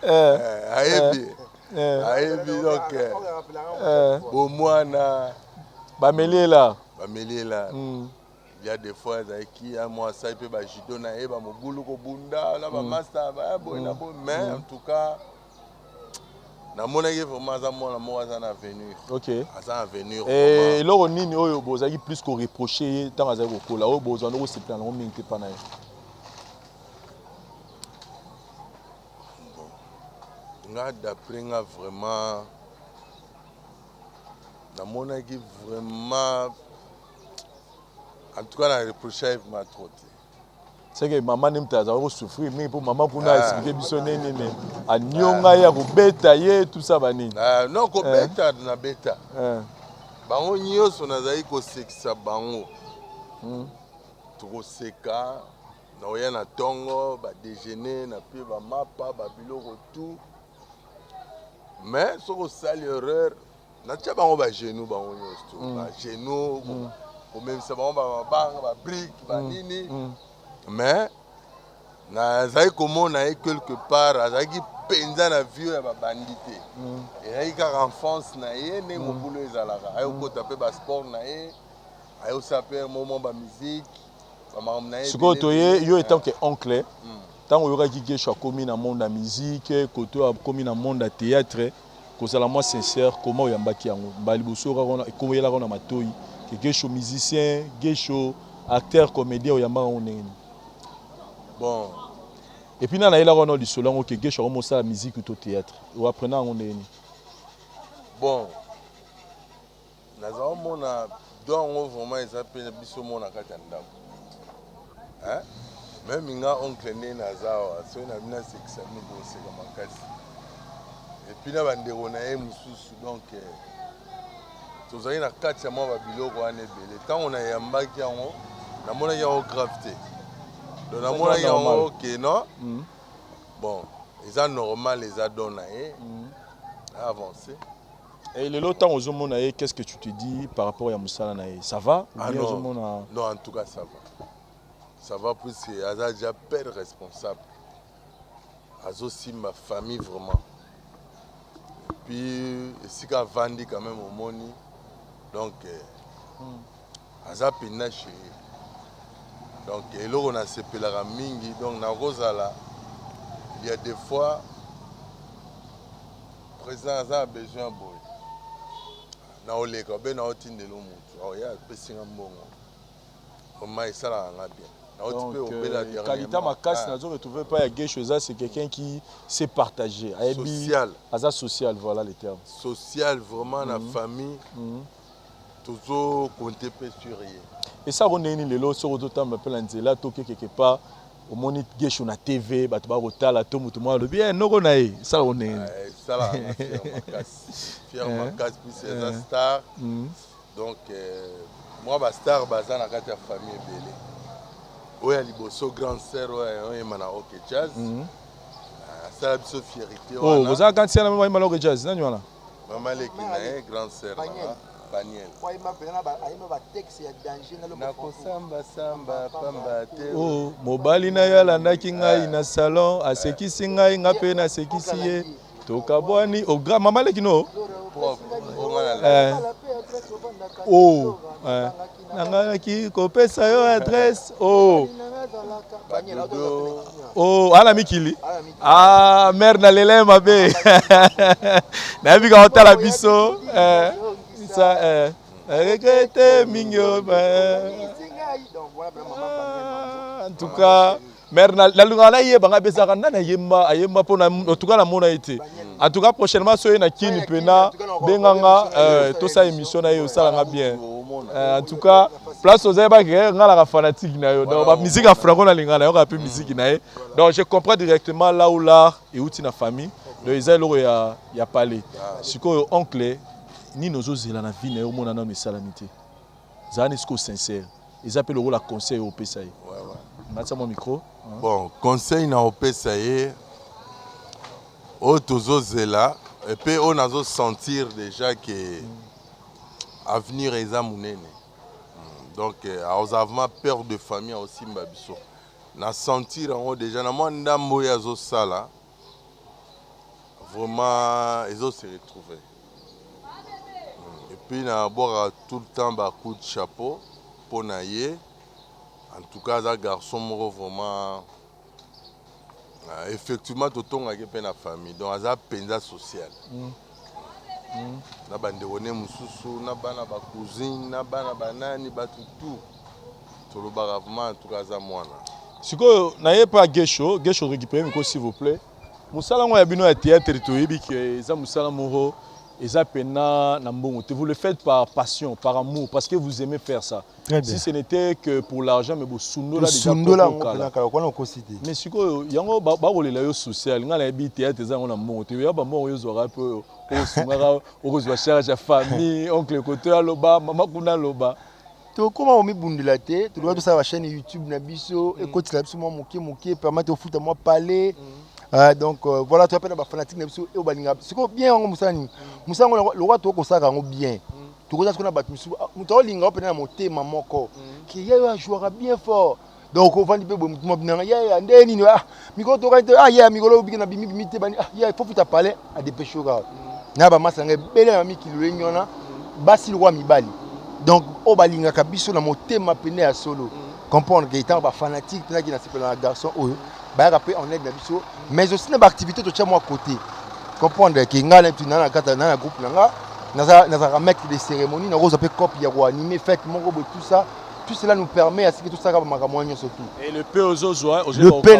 Speaker 8: Ayebi donc bon mwana
Speaker 9: bameli là.
Speaker 8: Il y a des fois qui a moi ça peut ba judo na e ba mobulu ko bunda na ba master ba boy mais en tout cas na mona ye vraiment ça mona moi ça na venir.
Speaker 9: OK.
Speaker 8: Ça venir.
Speaker 9: Et loro nini oyo bozaki plus ko reprocher tant azaki ko kola o bozo no se plan no mingi pa na ye.
Speaker 8: Nga d'après nga vraiment na mona qui vraiment en tout cas, la reproche m'a trop.
Speaker 9: C'est que maman n'aime pas souffrir, mais pour maman pour nous expliquer bisonné mais à nyonga ya beta ye tout ça bani.
Speaker 8: Non ko beta na beta. Bango nyoso nazali ko sekisa bango. To seka na oya na tongo ba déjeuner na pe ba mapa ba biloko tout. Mais so ko sali erreur na tia bango ba genou bango nyoso. Ba genou ou même ça va ba brique ba nini mais na zai comment na quelque part azaki penza na vieux ya ba bandité et ka enfance na ye ne mobulu ezalaka ayo ko taper ba sport na ye ayo saper moment ba musique ba mam na ye
Speaker 9: siko toye yo étant que oncle tant o yoka ki gesho komi na monde la musique koto a komi na monde la théâtre ko sala moi sincère comment yambaki yango bali bosora kona ko yela kona matoyi que Gesho musicien, Gesho acteur, comédien, ou yamba on est.
Speaker 8: Bon.
Speaker 9: Et puis, on a eu la du solon que Gesho a commencé la musique ou au théâtre. Ou apprenant on est.
Speaker 8: Bon. Nous avons donc vraiment ils appellent biso mona katanda. Hein? Même inga oncle né nazawa, so na bina sekisa mi bosse comme makasi. Et puis na bandero na ye mususu donc tozali na kati ya mwa babiloko wana ebele ntango na yambaki yango namonaki yango gravité donc namonaki yango ke non bon eza normal eza don na ye avancé.
Speaker 9: Et le temps aux hommes qu'est-ce que tu te dis par rapport à Moussala nae? Ça va?
Speaker 8: Non, en tout cas ça va. Ça va plus que Aza déjà père responsable. Azo aussi ma famille vraiment. Et puis si qu'a vendu quand même au Moni. Donc Aza pina chez. Donc et là on a ce pelara mingi donc na Rosala il y a des fois président Aza a besoin boy. Na oleka be na otindelo mutu. Oh ya pesinga mbongo. Comment ça la bien.
Speaker 9: Donc, Kalita Makas n'a retrouvé pas à Gesho, c'est quelqu'un qui sait partager.
Speaker 8: Social.
Speaker 9: Asa social, voilà les termes.
Speaker 8: Social, vraiment, la famille. Toujours compter sur rien.
Speaker 9: Et ça, on est les lots sur le temps, mais plein de là, toqué quelque part. Au moment où Gesho na TV, bah tu vas au tal, tout le monde le bien, non on a ça on est.
Speaker 8: Ça là, Fier Makas, puis c'est un star. Donc moi, ma star, bazan à quatre famille belé. Oui, liboso grande sœur, oui, mana ok jazz. Ça la biso fierté.
Speaker 9: Oh, vous avez quand c'est la maman malo jazz, non voilà.
Speaker 8: Maman lekina grande sœur. Daniel. Nakosamba samba pamba te.
Speaker 9: Oh, mobali na yala ndaki ngai na salon, asekisi ngai ngape na sekisi ye. Tokabwani au grand maman lekino. Oh, nanga ki kopesa yo adresse. Oh. Oh, ala mikili. Ah, mère na lele mabe. Na bi ka hotela biso. Ça regrette mignon. En tout cas, mère la lungana yeba bezaka nana yemba ayemba pona en tout cas la mona été. En tout cas prochainement soyez na kini pena benganga tout ça émission na yo ça nga bien. En tout cas place aux eba nga la fanatique na yo donc musique afro na lingana yo ka pe musique na ye. Donc je comprends directement là où l'art et outil na famille. Donc ils ont ya parler. Siko oncle ni nos ozela na vie na yo mona na mesalamité zani siko sincère ils appellent le rôle à conseil au PSAE matza mon micro
Speaker 8: bon conseil na au PSAE o tozozela et puis on a sentir déjà que avenir eza munene donc aozavement père de famille aussi mbabiso na sentir en déjà na moi ndambo ya zo sala vraiment ils ont se retrouver et puis na boire tout le temps ba coup de chapeau pour naie en tout cas ça garçon moro vraiment effectivement tout ton avec la famille donc ça penza social na bande one mususu na bana ba cousine na bana banani ba tout le baravement en tout cas ça mwana
Speaker 9: siko na ye pas Gesho récupérer micro s'il vous plaît musala ngo ya bino ya théâtre to yebi que ça musala moro eza pena na mbongo te vous le faites par passion par amour parce que vous aimez faire ça si ce n'était que pour l'argent mais bo sundo là déjà mais siko yango ba kolela yo social ngala yebi théâtre eza ngo na mbongo te ya ba mbongo yo zora peu o sungara o kozwa charge ya famille oncle côté aloba mama kuna loba
Speaker 5: to comment on mibundela te to doit tout ça la chaîne YouTube na biso et côté la biso moi moké permettre au foot à moi parler donc voilà tu appelles les fanatiques na biso et obalinga siko bien ngo musani musango le roi to ko saka ngo bien to ko ça qu'on a battu musu muto linga opena na motema moko qui ya jouera bien fort donc on va dire bon mutu mobina ya ndeni ni miko to ka ya mikolo bikina bimi te bani ya il faut futa parler à des pêcheurs na ba masanga bele na mikilo lenyona basi le roi mibali donc au balinga kabiso na motema pene ya solo comprendre que étant ba fanatique pena qui na se pela garçon ba rapper en aide na biso mais aussi na ba activité to tia moi côté comprendre que ngala tu na kata na groupe nga na mettre des cérémonies na rose pe copie ya ko animer fête mon gros tout ça tout cela nous permet à ce que tout ça va makamoyo surtout
Speaker 9: et le pe ozozo
Speaker 5: le pe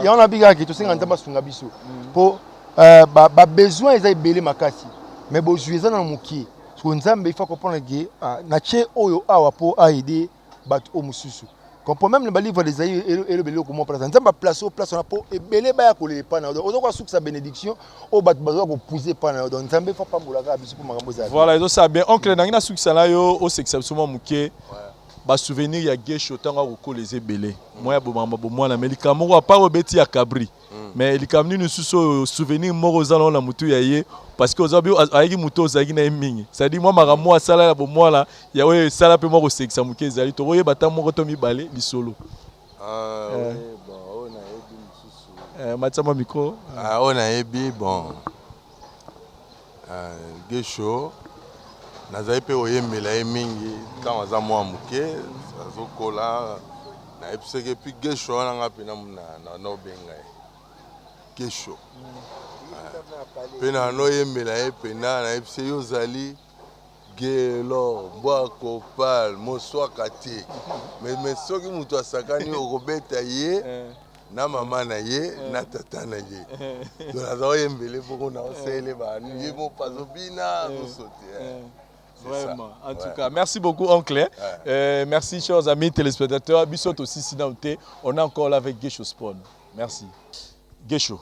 Speaker 5: il y en a biga qui to singa ntamba sunga biso pour ba besoin ils a belé makasi mais bo jueza na muki so nzambe il faut comprendre que na tche oyo awa po aider bat o mususu comprend même le livre des aïeux et le belé comment place nzambe place au place na po et belé ba ko le pa na ozo kwa sa bénédiction o bat bazo ko pousser pa na donc nzambe faut pas bolaka biso pour makambo za
Speaker 9: voilà ils ça bien oncle nangina succès là yo au exceptionnellement muke ba souvenir ya Gesho tanga ko les ebelé moi ya bomamba bomwana mais likamoko a pas obeti ya kabri mais likamni nous souvenir moko zalo na mutu ya ye parce que ozabi ayiki muto ozaki na mingi ça dit moi makambo asala ya bomwala ya we sala pe moko sekisa muke ezali to oye bata moko to mibale lisolo
Speaker 8: oui bon on a ebi mususu
Speaker 9: matama micro
Speaker 8: on a ebi bon Gesho nazali pe oyembela ye mingi ntango aza mwa moke azokola nayebisaki epuis Gesho wana nga mpe na obenga ye Gesho mpe nanoyembela ye mpena nayebisi ye ozali gelo mbwako pal moswaka te mais soki moto asakani okobeta ye na mama na ye na tata na ye donc naza oyembele mpoko na osele banu ye mopazobina azosote
Speaker 9: vraiment en tout cas merci beaucoup oncle merci chers amis téléspectateurs bisot aussi on est encore là avec Gesho Spawn merci Gesho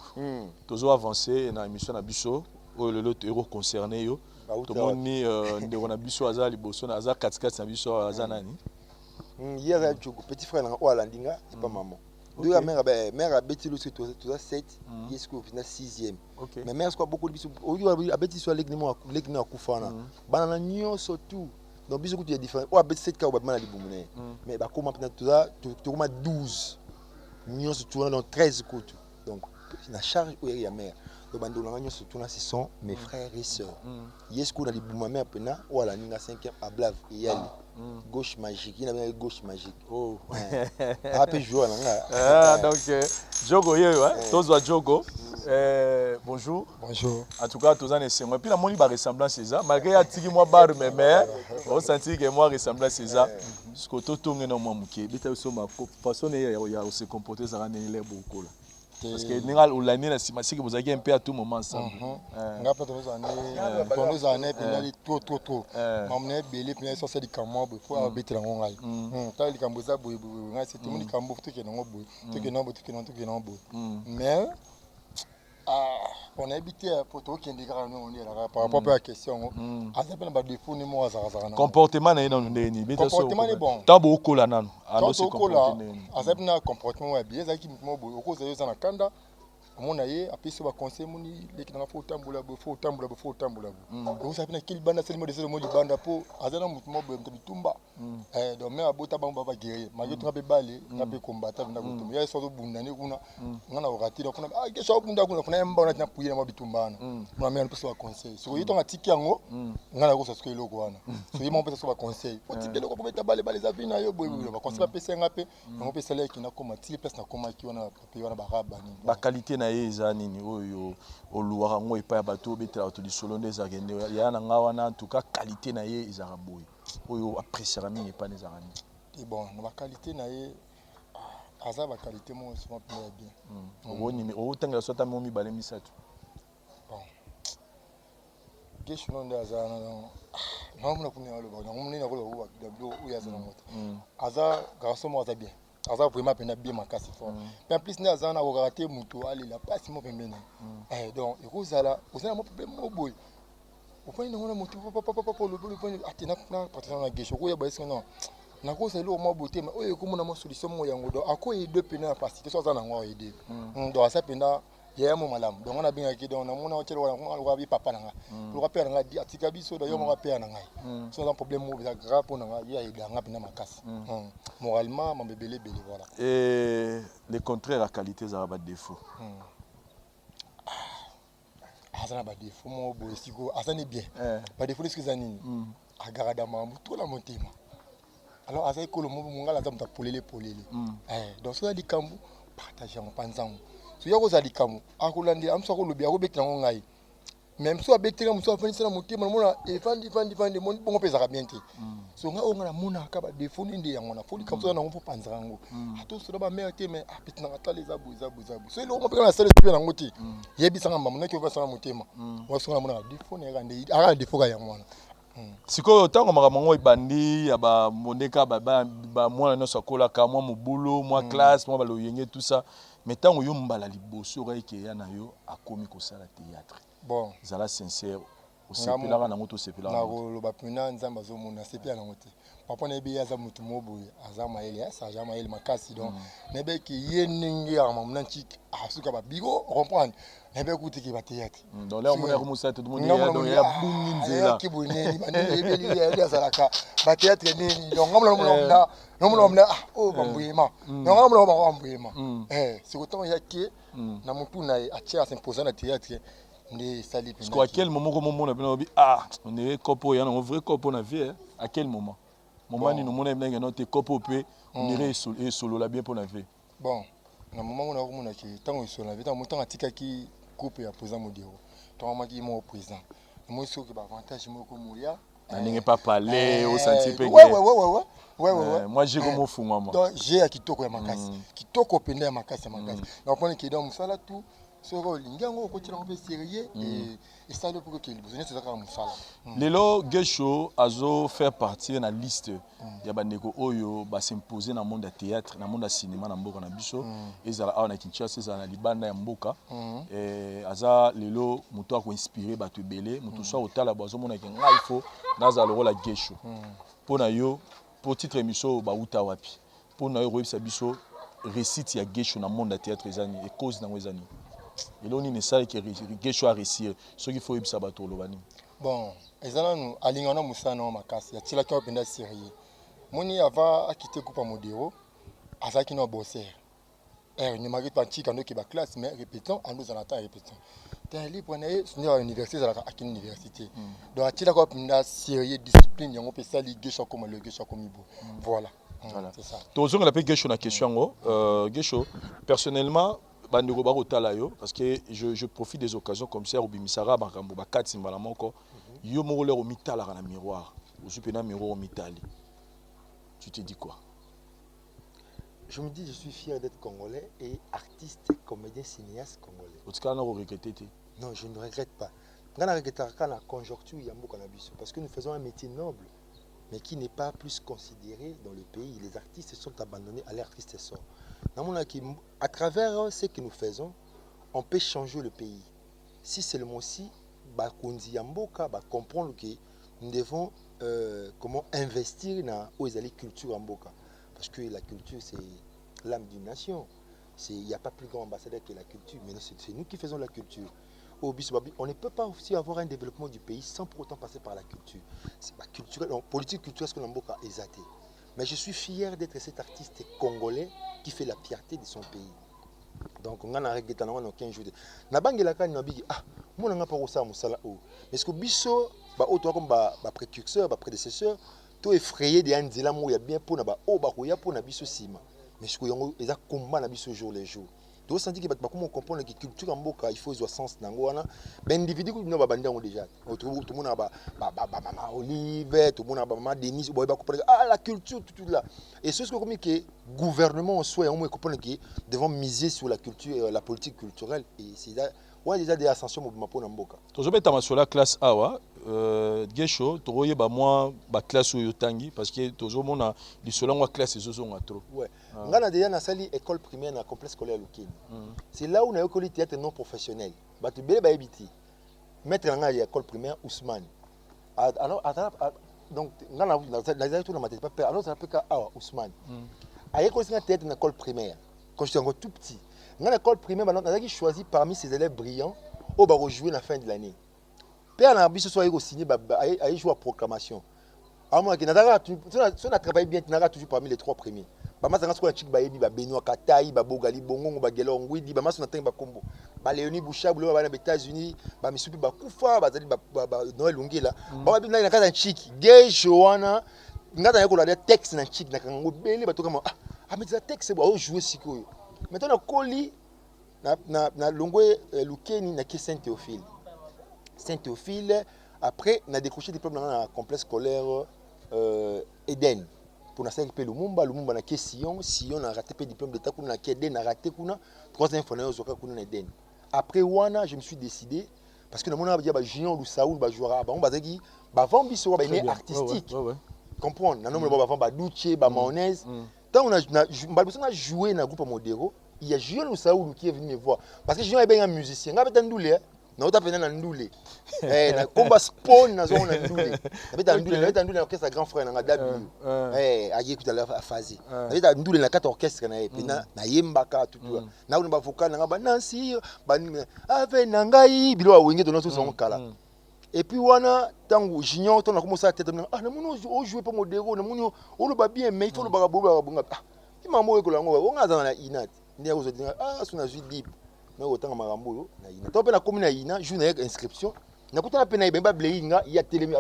Speaker 9: toujours avancé dans l'émission na biso le héros concerné yo tout le monde ni ndeko na biso aza liboso na aza katikati na biso aza nani
Speaker 5: hier ya petit frère na olandinga et pas maman deux la mère a bêti le tout ça 7 jusqu'au final 6e mais mère quoi beaucoup de biso a bêti soit leknimo akufana bana nyo surtout donc biso kuti ya différent o a bêti 7 ka ba bana libumune mais ba comment maintenant tout ça tout comme 12 nyo surtout dans 13 coups donc la charge où il y a mère le bando la nyo surtout là ce sont mes frères et sœurs yesco na libuma mère pena o la ninga 5e à blave et yali gauche magique il a bien gauche magique
Speaker 9: oh
Speaker 5: après jouer là
Speaker 9: donc Jogo yo tozo Jogo bonjour en tout cas tous en essayant et puis la moni ba ressemblance c'est ça malgré atiki moi bar mais on sentit que moi ressemblance c'est ça ce que to tonge na moi muke bita so ma façon ya se comporter ça rendre les beaucoup là parce que ningal ulani na sima siki bozaki un peu à tout moment ensemble
Speaker 10: ngapa tozo années penali trop mamne belé penali so c'est du kambo pour betela ngai ta likambo za boye ngai c'est tout likambo to ke nango boye to ke nango mais On a habité à Poto qui est des grands noms par rapport à la question. À ça peine des défauts ni moi ça.
Speaker 9: Comportement n'est non né.
Speaker 10: Comportement est bon.
Speaker 9: Tant beaucoup là non.
Speaker 10: Alors c'est comportement. À ça peine comportement est bien. Ça qui me au cause de ça na kanda. Mon aïe a pu se conseiller mon les qui n'ont pas autant boula faut tamboula. Donc ça peine qu'il banda c'est le mot de ce mot du banda pour azana mutumo tumba. Donc mais abota bamba va guérir. Ma yotu ngabe balé, ngabe combattre na kutumba. Ya so bundani kuna ngana wakati na kuna ah kesho bunda kuna kuna mba na puye na bitumbana. Mwa me mpesa conseil. So yito ngatiki yango ngana ko sasko iloko wana. So yimo mpesa so conseil. Otiki loko beta balé za vina yo boy ba conseil ba pesa ngape. Ngo pesa le ki na koma tili place na koma ki wana papi wana baraba ni.
Speaker 9: Ba qualité na eza nini oyo oluwaka ngo epa ya bato betela to lisolo nde ezakende ya na nga wana en tout cas qualité na ye ezaka boye oyo appréciera mingi epa ezaka nini
Speaker 10: et bon na ba qualité na ye aza ba qualité mo souvent bien
Speaker 9: oboni otangela sota mo mibale misato
Speaker 10: bon gesho nde aza na mona kuna alo ba ngomni na ko wa dablo uya za moto aza garçon mo aza bien. Aza vraiment pena bien makasi fort. Mais en plus na aza na ko rater muto ali la passe mo pembeni. Donc ekozala osana mo problème mo boy. Opani na ngona muto papa le point atina na patana na gesho ko ya ba non. Na ko sa lo mo boté mais oyo ko mona mo solution mo yango do akoye deux pena parce que so aza na ngwa aider. Donc asa pena ya mo malam. Donc on a bien ki donc na mona o tshelo wana ko bi papa na nga. Ko papa na nga di atika biso do yo mo papa na nga. So un problème mo bisa grave pour na nga ya ida nga pena makasi. Moralement mon bébé voilà.
Speaker 9: Et le contraire la qualité ça va défaut.
Speaker 10: Azana ba défaut mo bo siko azane bien. Ba défaut ce que zanini. Agarada mamu to la motema. Alors azai ko le mo ngala za mta polele. Donc so di kambu partager en panzango. So yako za di kambu akulandi amso ko lobi akobekina ngai. Même so abetela muso afanisa na motema mona efandi mon bongo pesa ka bien te. So nga onga na mona ka ba défaut ndi yango na foli kamso na ngofo panzango. Ato so ba mère te mais apetina ngata les abu. So lo mo peka na sale pe na ngoti. Yebisa ngamba mona ke va sa na motema. Wa so na mona défaut ne ngande ara défaut ka yango na.
Speaker 9: Siko tango makamango ebandi ya ba moneka ba mwana nyonso akolaka mwa mobulu mwa classe mwa baloyenge tout ça mais tango yo mbala liboso okai ya na yo akomi kosala théâtre
Speaker 10: bon
Speaker 9: zala sincère osepelaka nango tosepelaka
Speaker 10: na koloba mpena nzambe azomona asepela nango te papa na yebi aza mutu moboye aza mayele asaja mayele makasi donc nebe ki ye ningi ya mamuna chiki asuka ba bigo comprendre nebe kutiki ba théâtre
Speaker 9: donc là on mona komusa tout le monde ya bungi nzela
Speaker 10: ki boneni ba yebi ya azalaka ba théâtre nini donc ngomla oh bambuyema donc ngomla bambuyema c'est autant ya ki na mutu na atia s'imposer na théâtre
Speaker 9: parce qu'à quel moment on dit on est copo il y a un vrai copo na vie à quel moment ni nous on notre copo peut on irait solo la bien pour la vie
Speaker 10: bon na moment on a qui tant solo la vie tant temps atika qui coupe ya président modéro tant maki mon président moi ce que avantage moi comme moya
Speaker 9: n'est pas parler au senti pe
Speaker 10: ouais
Speaker 9: moi j'ai comme fou moi
Speaker 10: donc j'ai à kitoko ya makasi kitoko pende ya makasi donc on est qui donc ça là tout soko lingango ko tira ko sérieux et ça le pour que le besoin c'est ça comme ça
Speaker 9: lelo Gesho azo faire partie na liste ya bandeko oyo ba s'imposer na monde de théâtre na monde de cinéma na mboka na biso ezala awa na Kinshasa ezala na libanda ya mboka aza lelo muto a ko inspirer bato belé muto so otala bazo mona ke ngai fo naza le rôle Gesho pona yo pour titre émission ba uta wapi pona yo robisa biso récite ya Gesho na monde de théâtre ezani et cause na ezani et là on est ça qui Gesho a réussi ce qu'il faut yebisa bato lobani
Speaker 10: bon ezala nous alingana musana wa makasi ya tila kwa penda sérieux moni ava akite coupa modéro azaki no bosser ni magi pantika no ki ba classe mais répétons en nous en attend répétons t'es libre na c'est à l'université à la université donc tila kwa penda sérieux discipline yango pesa li Gesho comme le Gesho comme ibo voilà c'est ça
Speaker 9: toujours on appelle Gesho na question Gesho personnellement bandeko ba kotala yo parce que je profite des occasions comme ça obimisara bakambo bakati mbala moko yo moko le omitala na miroir osupena miroir omitali tu te dis quoi?
Speaker 10: Je me dis je suis fier d'être congolais et artiste comédien cinéaste congolais
Speaker 9: otika na regretter
Speaker 10: non je ne regrette pas ngana regrette quand la conjoncture ya mboka na biso parce que nous faisons un métier noble mais qui n'est pas plus considéré dans le pays. Les artistes sont abandonnés à l'artiste sort. À travers ce que nous faisons, on peut changer le pays. si seulement aussi bakonzi ya mboka ba comprendre que nous devons comment investir dans la culture en mboka, parce que la culture c'est l'âme d'une nation. Il n'y a pas plus grand ambassadeur que la culture, mais c'est nous qui faisons la culture. On ne peut pas aussi avoir un développement du pays sans pour autant passer par la culture. C'est pas culturel, politique culturelle, ce que l'Amboka est zaté. Mais je suis fier d'être cet artiste congolais qui fait la fierté de son pays. Donc on a regretté dans 15 jours. Na bangela ka na bigi moi n'a pas ça musala o. Mais ce que biso auto comme précurseur, prédécesseur, tout effrayé de andila mo ya bien pour na koya pour na biso sima. Mais ce que yango eza combat na biso jour les jours. Donc senti que comment comprendre que culture en mboka il faut avoir sens nango wana. Ben individu ko no babanda ngo déjà. Tout le monde a mama Olive, tout le monde a mama Denise, boy ba comprendre la culture tout là. Et c'est ce que comme que gouvernement en soi on comprendre que devons miser sur la culture la politique culturelle et c'est ouais déjà des ascensions mouvement pour mboka.
Speaker 9: To beta masola classe awa gesho to yeba moi ba classe oyo tangi parce que tozo mona lisolo ngwa classe ezo zonga trop.
Speaker 10: Ouais. Ngana déjà na sali école primaire na complexe scolaire Lukini. C'est là où na école théâtre non professionnel. Ba tu bele ba ebiti. Maître ngana ya école primaire Ousmane. Alors donc ngana na tout na matete pas alors ça peut ka Ousmane. À école théâtre na école primaire. Quand j'étais encore tout petit. Dans l'école primaire, on a choisi parmi ces élèves brillants au bar jouer à la fin de l'année. Père n'a pas soit signé à jouer à proclamation. À moi qui n'a travaillé bien, tu n'auras toujours parmi les 3 premiers. Bama sanga skola chik bayebi ba Benoît Katayi ba Bogali Bongo ba Gelo Ngwidi ba maso na tenga ba Kombo. Ba Léonie Bouchard bulo ba na États-Unis ba Misupi ba Kufa ba zali ba Noël Lungela. Ba bi na kaza chik gay Joana ngata yako la texte na chik na kango bele ba to kama mais ça texte ba jouer sikoyo. Maintenant, on colle na Longwe Lukeni na Saint-Théophile. Saint-Théophile, après, on a décroché diplôme dans le complexe scolaire Eden. Pour nous faire Lumumba na Sion, Sion a raté le diplôme d'état, on a Eden a raté kuna 3e fois na Eden. Après Wana, je me suis décidé parce que nous avons dit Junior Lusaoul ba jouera ba on ba zaki ba vambi so ba artistique. Comprendre, na nombre ba vamba Duche, ba mayonnaise. Quand on a joué dans le groupe Modero, il y a Julien Saoulou qui est venu me voir. Parce que Julien est un musicien. Il y a un ndoulé. Il y a un ndoulé. Il y a un combat spawn dans un ndoulé. Il y a un ndoulé dans l'orchestre grand frère. Il y a un écoute à la phase. Il y a un ndoulé dans le 4 orchestre. Il y a un yembaka tout. Il y a un vocal. Il y a un Nancy. Il y a un Nangaï. Il y a un Wenge dans notre kala. Et puis wana tangu junior on a commencé à tête on jouer pour Modero on le bat bien mais il faut le baraboula il m'a mouru là on a dans la inat ni aux autres son azui deep mais autant marambo na inat to pe na commune na ina joue na inscription na kuta na pe na ibemba bléinga il y a télémi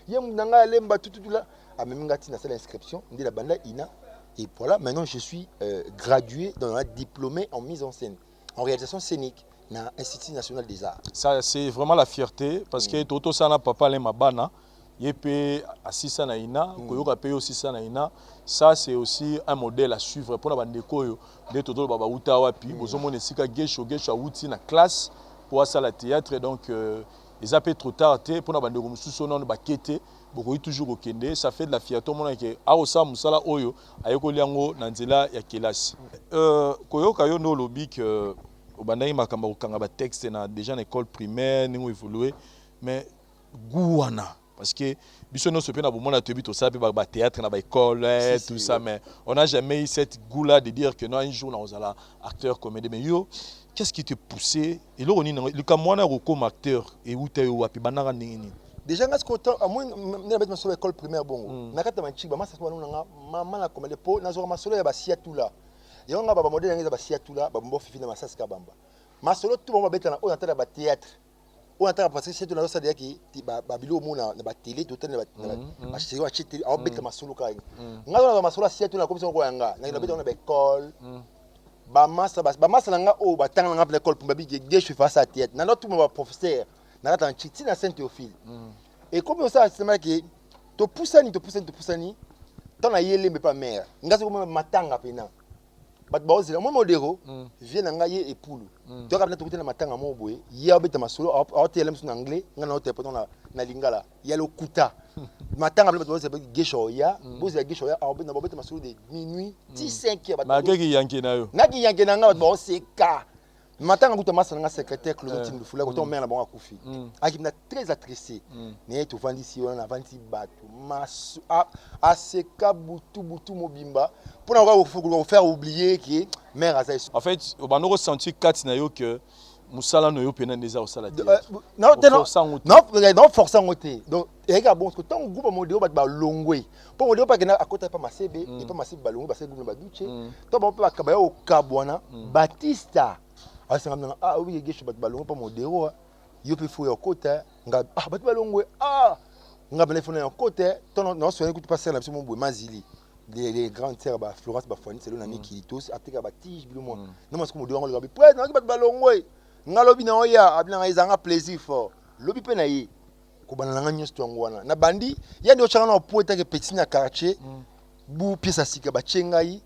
Speaker 10: il y a nanga lemba tout là a même ngati na salle inscription ndi la banda ina et voilà maintenant je suis gradué dans la diplômé en mise en scène en réalisation scénique na Institut national des arts.
Speaker 9: Ça c'est vraiment la fierté parce que toto sana papa le mabana yepe assisa na ina koyoka pe aussi sana ina ça c'est aussi un modèle à suivre pour na bandeko yo de toto baba uta wapi bozomona sika gesho outi na classe pour ça la théâtre donc ils appellent trop tard pour na bandeko mususu non ba kete boko toujours au kende ça fait de la fierté mona ke aosa musala oyo ayeko liango na nzela ya kelasi koyoka yo no lobi que au bandai makamba okanga ba texte na déjà en école primaire ningo évoluer mais gouana parce que biso no sope na bomona tobi to sape ba théâtre na ba école tout ça mais on n'a jamais eu cette goût là de dire que non un jour on sera acteur comédien mais yo qu'est-ce qui te poussait et là on est le kamwana comme acteur et où tu wapi bananga nini
Speaker 10: déjà ngas ko à moins na bet ma école primaire bongo na kata manchi ba masa na mama na comédie po na zo masolo ya ba siatu là yonga baba modèle ngeza ba siatu là ba mbo fifi na masasi ka bamba masolo tout bon beta na o entendre ba théâtre o entendre parce que c'est tout na ça dire ki ba bilo mona na ba télé tout na ba chéri wa chité o beta masolo ka nga na masolo siatu na comme ça ko yanga na beta na ba école ba masa nga o ba tanga nga l'école pour babi je suis face à théâtre na tout mon professeur na ta chiti na Saint-Théophile et comme ça c'est mal que to poussani tant na yele mais pas mère nga c'est comme matanga pena bat baozi moi Modero vient nga ye epulu to ka na to kutena matanga mo boye ya beta masolo a télé en anglais nga na to na lingala ya le kuta matanga beta baozi gesho ya bozi ya gesho ya a beta masolo de minuit 15 heures
Speaker 9: ba keki yanke na yo
Speaker 10: na ki yanke na nga bat baozi ka matin quand tu as secrétaire Claude Tindoufoula quand on met la bonne Koufi qui m'a très attristé né tu vends ici on a vendu bateau mas aseka butu mobimba pour avoir faire oublier que mère a
Speaker 9: en fait on a ressenti quatre na yo que musala no yo pena neza osala
Speaker 10: non forçant côté donc et regarde bon que ton groupe modéo ba longwe pour modéo pas que na à côté pas masebe et pas masebe balongwe parce que groupe ba duche to ba pas ka ba o kabwana Batista ah oui gesho ba balongwe pas modéo yo pe fou yo côté nga ba balongwe nga ba fona yo côté ton non so écoute passer na biso mon mazili les grandes sœurs ba Florence ba Fani c'est le nami qui tous atika ba tige bilo moi non parce que modéo on le ba près non ba balongwe ngalobi na oya abina izanga plaisir fort lobi pe na yi ko banana nyonso tongwana na bandi ya ndio changa na poeta ke petit na quartier bu pièce sika ba chengai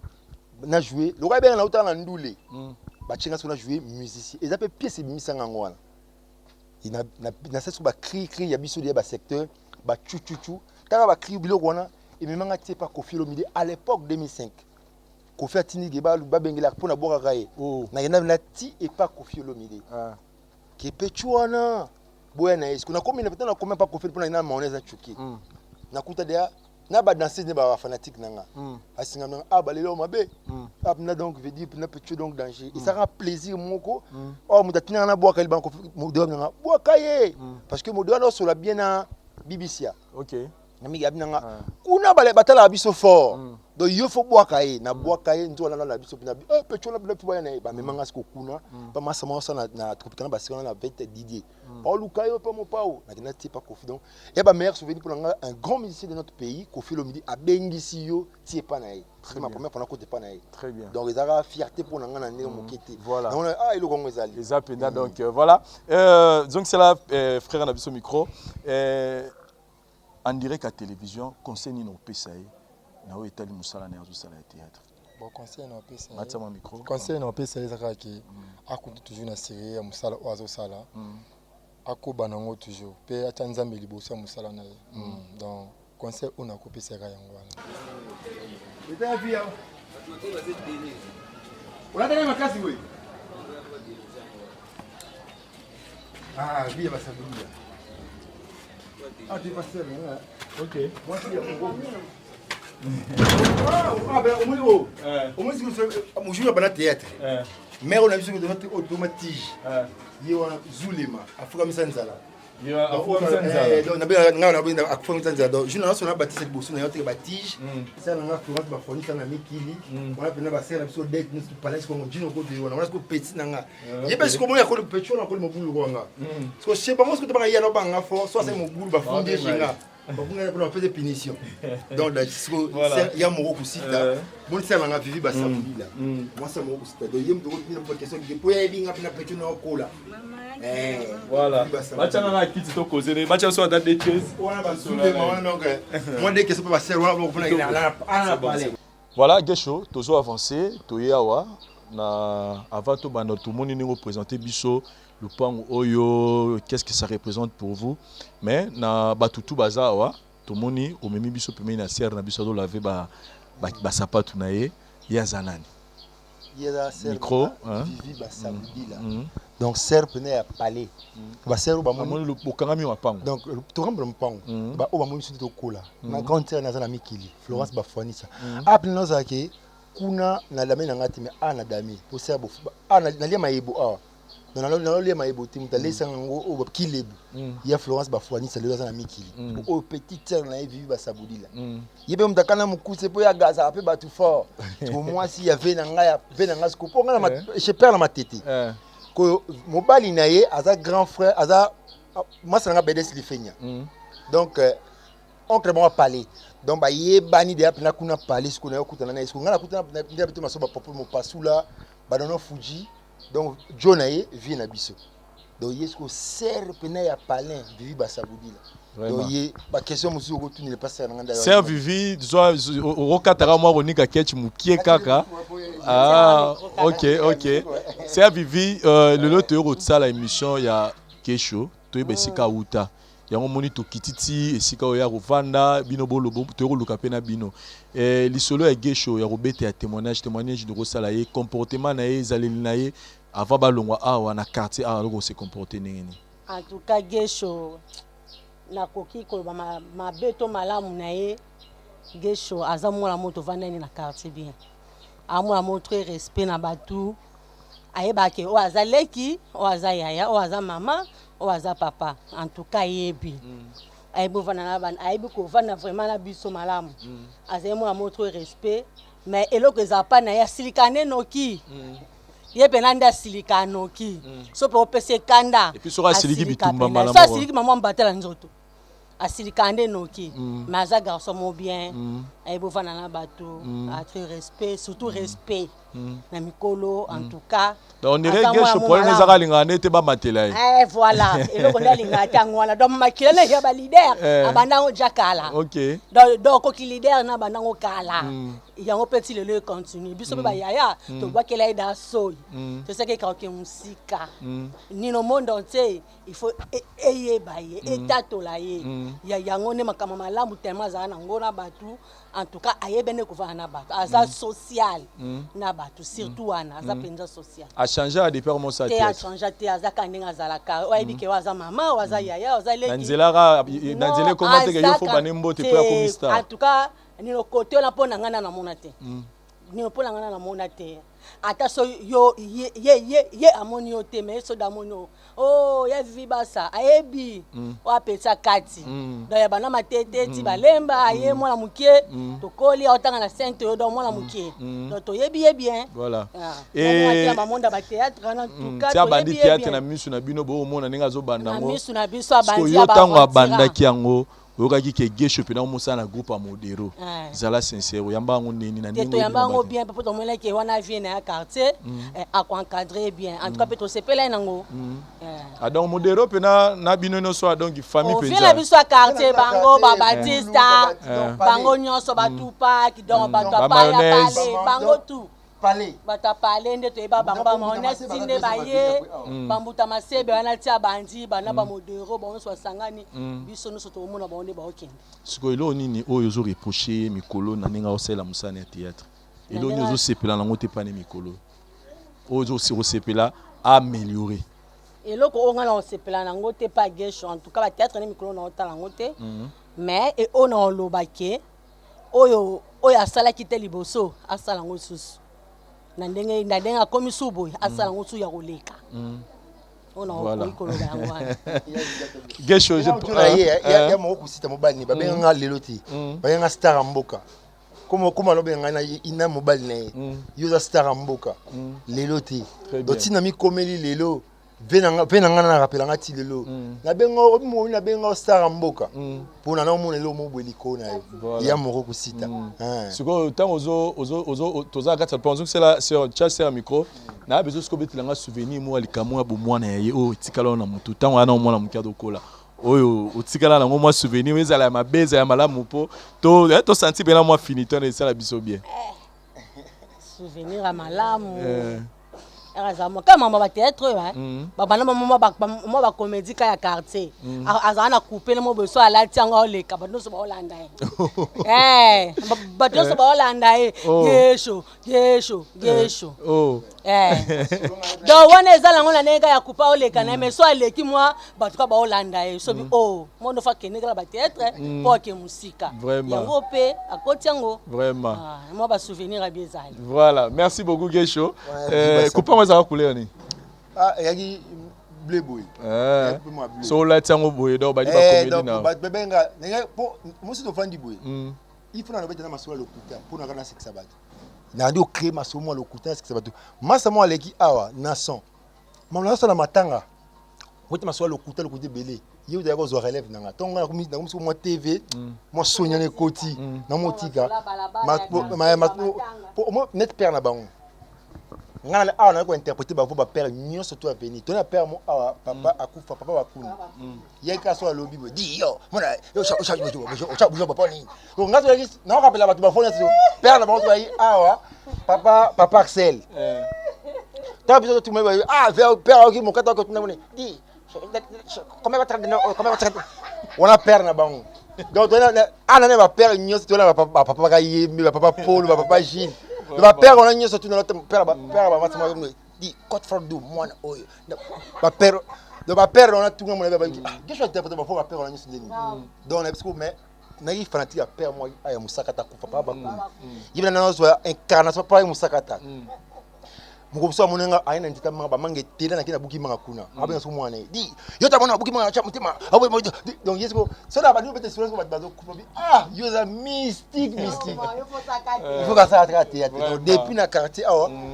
Speaker 10: na jouer lo ka benga na utana ndule ba chenga so na jouer musicien et ça peut pièce misanga ngwana ina na seso ba cri ya biso dia ba secteur ba chuchuchu tanga ba cri bilo kwana et memanga tie pas Koffi Olomide à l'époque 2005 Koffi atini geba ba bengela pour na boka kaye na yena na ti et pas Koffi Olomide ke pechuana boya na est-ce qu'on a combien de temps na combien pas Koffi pour na maoneza chuki na kuta dia na ba danser ne ba fanatique nanga asinga na ba lelo mabe na donc veut dire na pechu donc danger et ça rend plaisir moko mutatina na boka ile ba Koffi modo nanga boka ye parce que modo na so la bien na BBC
Speaker 9: OK
Speaker 10: nami gabinanga kuna bale batala biso fort donc il faut boire kaye na boire kaye nzo na biso na pecho na boya na ba memanga sko kuna pas masama ça na tropicana ba sika na vete Didier Paul Kayo pas mon pao na kina ti pas Koffi donc et ba meilleur souvenir pour un grand musicien de notre pays Koffi Olomide a bengisi yo ti pas na c'est ma première fois na côté pas na
Speaker 9: très bien
Speaker 10: donc ils ont fierté pour na na ndenge mokete
Speaker 9: voilà
Speaker 10: donc il le gongo ezali
Speaker 9: les apena donc voilà donc c'est là frère na biso micro en direct à télévision conseil ni no pesaye na o etali musala na zo sala théâtre
Speaker 10: bon conseil no pesaye
Speaker 9: matama micro
Speaker 10: conseil no pesaye zaka ki akundi toujours na série ya musala o azo sala akoba nango toujours pe acha nzambe liboso ya musala na donc conseil on a copié sera yango wana eta via on a makasi we via basabulia tu passes là. OK. Moi aussi, il y a mon gros. Au moins, si vous jouez à théâtre, mais on a vu que notre automatique, il y a un Zulema, Afrika Misanzala.
Speaker 9: Il y a Afrika Misanzala.
Speaker 10: Donc, on a Afrika Misanzala. Donc, je n'ai pas bâti cette bourse, on a été bâti. Ça, on a Florence Bafoni, ça, on a mis Kili. On a pris la serre, on a pris le palais, on a dit qu'on a pris petit. Il y a pas ce qu'on a le petit, on a pris le boulot. Parce que je sais pas ce que tu as dit, soit c'est mon boulot, Bafoni, on fait des punitions. Donc, il y a mon gros aussi. Moi, c'est un vivi Bassabouli. Moi, c'est mon gros aussi. Donc, il y a une question qui est pour aller à la petite cola.
Speaker 9: Voilà. Mathieu n'a quitté ton cause. Mathieu soit dans des choses. Voilà, Gesho, toujours avancé, Toyawa, na avant tout le monde nous représenter Bisso, le pan Oyo, qu'est-ce que ça représente pour vous? Mais na batutu bazawa, tout le monde au même Bisso peut mener na serre na Bisso do laver ba sapatu nae, ya zanani.
Speaker 10: Micro, Vivi Bassabouli là. Donc serre penait à parler. Ba serre ba
Speaker 9: mon le pokangami wa pango.
Speaker 10: Donc to rendre le pango. Ba o ba mo sur to kola. Na grande serre na za na mikili. Florence Bafoni ça. Après nous zake kuna na dame na ngati me ana dame. Po serre bo ana na lia maebo a. Na lia maebo tim ta lesa ngo o kilebu. Ya Florence Bafoni ça le za na mikili. O petite serre na Vivi Bassabouli là. Yebe mtakana mukuse po ya gaza ape batu fort. Pour moi si y avait na ngaya benanga scopo ngana je perds na matete. Ko mobali na ye aza grand frère aza masanga bedes lifenya. Donc oncle moi parler. Donc ba ye bani de apna kuna parler ce qu'on a écouté na esco ngana kutana na bitu masoba papa mo pasula ba dono Fuji. Donc Jonaye vient na biso. Donc yesko serre pena ya palin Vivi Bassabouli là. Donc yé ba question musu ko tuni le passer nganda.
Speaker 9: Serre Vivi au katara moi ronika ketch mukie kaka. Ah OK. Serre Vivi le lot euro de ça la émission il y a Kesho, to besika uta. Ya moni to kititi esika oya rovanda bino bolo to luka pena bino. Lisolo ya Gesho ya robete ya témoignage de rosala ye comportement na ye zaleli na ye avant balongwa awa na quartier awa loko se comporter nini.
Speaker 11: En tout cas Gesho nakoki koloba mabeto malamu na ye. Gesho aza mwana moto vandani na quartier bien. Amona montre respect na batu. Ayebake o aza leki, o aza yaya, o aza mama, o aza papa. En tout cas yebi. Ayebi vana na ban, ayebi ko vana vraiment na biso malamu. Aza mwana montre respect, mais eloko ezapa na ya silikane noki. Ye penanda silikano ki. So pe opese kanda.
Speaker 9: Et puis sera siliki bitumba malamu.
Speaker 11: So siliki maman mbatela nzoto. Asilikande noki mais aza garçon mo bien ayebofana na bato a très respect surtout respect na mikolo en tout cas
Speaker 9: donc on dirait que je pourrais les aralinga nete ba matela
Speaker 11: voilà eloko ndalinga tango wana donc makila ya ba leader abanda ngo jakala
Speaker 9: OK
Speaker 11: donc ko leader na banda ngo kala yango petit le continue biso ba yaya to bakela ida so to seke ka ke musika ni no monde entier il faut eye baye etatola ye ya yango ne makama malamu tellement za na ngona batu en tout cas ayebene ko va na batu aza social na batu surtout wana aza penza social
Speaker 9: a changer depuis mon sa tête
Speaker 11: a changer te aza kaninga zalaka oyebi ke waza mama waza yaya waza leki
Speaker 9: nanzela comment te yo fo banembo te pa comme star
Speaker 11: en tout cas ni le côté la pona ngana na monate ni le pona ngana na monate ata so yo ye amoni yo te mais so damono oh ya viva ça ayebi wa pesa kati do ya bana matete ti balemba aye mwana mukie to koli otanga na sainte yo do mwana mukie do to yebi bien
Speaker 9: voilà
Speaker 11: et mamonda ba théâtre na tout cas
Speaker 9: to yebi bien théâtre na misu na bino bo mona ninga zo banda ngo
Speaker 11: na misu na biso abandi
Speaker 9: yo tango abanda ki yango okaki ke Gesho pena musa na groupe a modero zala sincère yamba ngo neni na
Speaker 11: ningo yamba ngo bien peut to mona ke wana vie na quartier a ko encadrer bien en tout cas peut to sepela nango
Speaker 9: donc modero pena na bino no so donc famille penza
Speaker 11: vile biso quartier bango ba Batista bango nyonso batupa ki donc batapa ya pale bango tout
Speaker 5: Palais.
Speaker 11: Bata palais nde to eba bango ba monesti ne baye bambuta masebe wana tia bandi bana ba modero ba so sangani biso no so to mona ba onde ba okende
Speaker 9: siko ilo nini oyo zo reprocher mikolo na ninga osela musana ya théâtre ilo nyo zo sepela na ngote pa ne mikolo oyo zo sepela améliorer
Speaker 11: eloko o ngana osepela na ngote pa Gesho en tout cas ba théâtre ne mikolo na otala ngote mais et on a lobake oyo asala kite liboso asala ngo susu na ndenge akomi subo asala ngo su ya koleka ona okoloba yango
Speaker 9: Gesho je
Speaker 5: ya mo kusita mobali ba benga leloti ba benga star mboka comment lo benga na ina mobali na yo za star mboka leloti dotina mi komeli lelo venanga na rapela ngati lelo na bengo mo na bengo star mboka pona na mo lelo mo bweliko na yo ya mo kusita
Speaker 9: siko tant ozo toza kata pense que c'est là sur Charles micro na bezo sko betilanga souvenir mo alikamo ya bomwana ya ye o tikala na mutu tant wana mo na mukado kola oyo otikala na mo souvenir ezala ya mabeza ya malamu po to senti bena mo finito na sala biso bien
Speaker 11: souvenir ya malamu Azamo kama mama ba théâtre bana mama ba comédie ka ya quartier azana couper le mo beso ala tianga oleka ba no so ba olanda ba no so ba olanda Gesho do wana ezala ngona nega ya coupa oleka na meso aleki moi ba tuka ba olanda so bi mo no fa kenega ba théâtre po ke musika yango pe akotiango
Speaker 9: vraiment
Speaker 11: moi ba souvenir à biezali
Speaker 9: voilà merci beaucoup Gesho coupa ça va couler ni
Speaker 5: yaki bleu boy
Speaker 9: so la tiango boy do ba di ba comédie na
Speaker 5: ba benga nega po musi to fandi boy il faut na lo betana masola lokuta pour na kana sexa bato na ndio créer masomo lokuta sexa bato masa mo aleki awa nason mama na matanga wote masola lokuta belé yo da ko zo relève nanga tonga na komisi na mo TV mo sonya ne koti na motika mo net père na bango ngana awa na ko interpréter ba ba père nyo surtout à venir ton père mo awa papa akufa papa wakuni yeka so lobi bo di yo mona yo cha papa ni donc ngazo na ko apela ba ba phone père na ba so yi awa papa Axel ta biso tu me ba père ok mo kata ko tuna moni di comment va traiter on a père na bango donc ana ne ba père nyo surtout na papa ka yi papa Paul papa Jean le père on a nié surtout dans notre père ba
Speaker 10: dit code frère do moi oyo ba père on a tout le monde ba qu'est-ce que interpréter ba père on a ni donc on a parce que mais naï fanatique à père moi aya musakata kufa pa ba il y a une incarnation pas musakata mukobuso munenga aina ntita manga ba mange tela na kina buki manga kuna abenga so mwana di yo ta mona buki manga cha mutima abo donc yesko so da ba ni bete sur ba zo kufa yo za mystique il faut que ça traiter depuis na quartier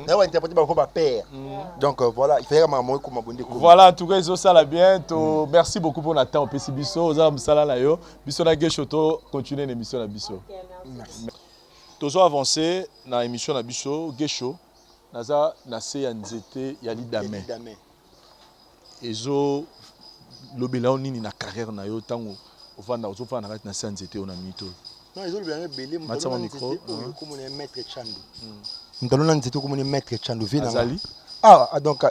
Speaker 10: na va interpréter ba ba père donc voilà il fait maman comme bonde
Speaker 9: voilà en tout cas ils ça la bien to merci beaucoup pour notre temps PC biso oza msala la yo biso na Gesho to continuer l'émission na biso merci toujours avancer na émission na biso Gesho naza nase ya nzete ya lidame ezo lobela nini na carrière na yo tango ovanda ozofana na nase ya nzete ona mito
Speaker 10: non ezo lobela belé mutalo na micro comme on maître Chando mutalo na nzete comme on maître Chando vina
Speaker 9: azali
Speaker 10: donc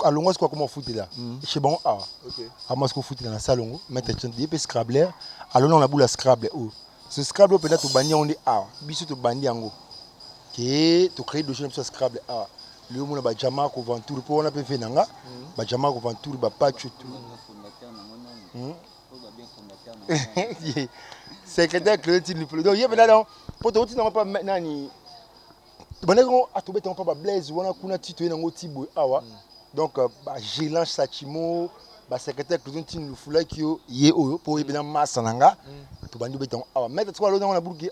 Speaker 10: alongo quoi comment foutre là chez bon OK moi ce qu'on foutre dans la salongo maître Chando et scrabler alongo na boula scrabler ce scrabler peut-être bandi on dit biso to bandi yango que tu crées des choses sur Scrabble le monde ba jama ko venture pour on a fait nanga ba jama ko venture ba pas tout secrétaire créatif ni plus donc il y a donc pour tout non pas maintenant ni boneko atobe ton pas blaze wana kuna tito na ngoti boy awa donc ba Gélange Satimo ba secrétaire créatif ni fula kio ye oyo pour ebena massa nanga to bandi beton awa mettre toi là on a bourki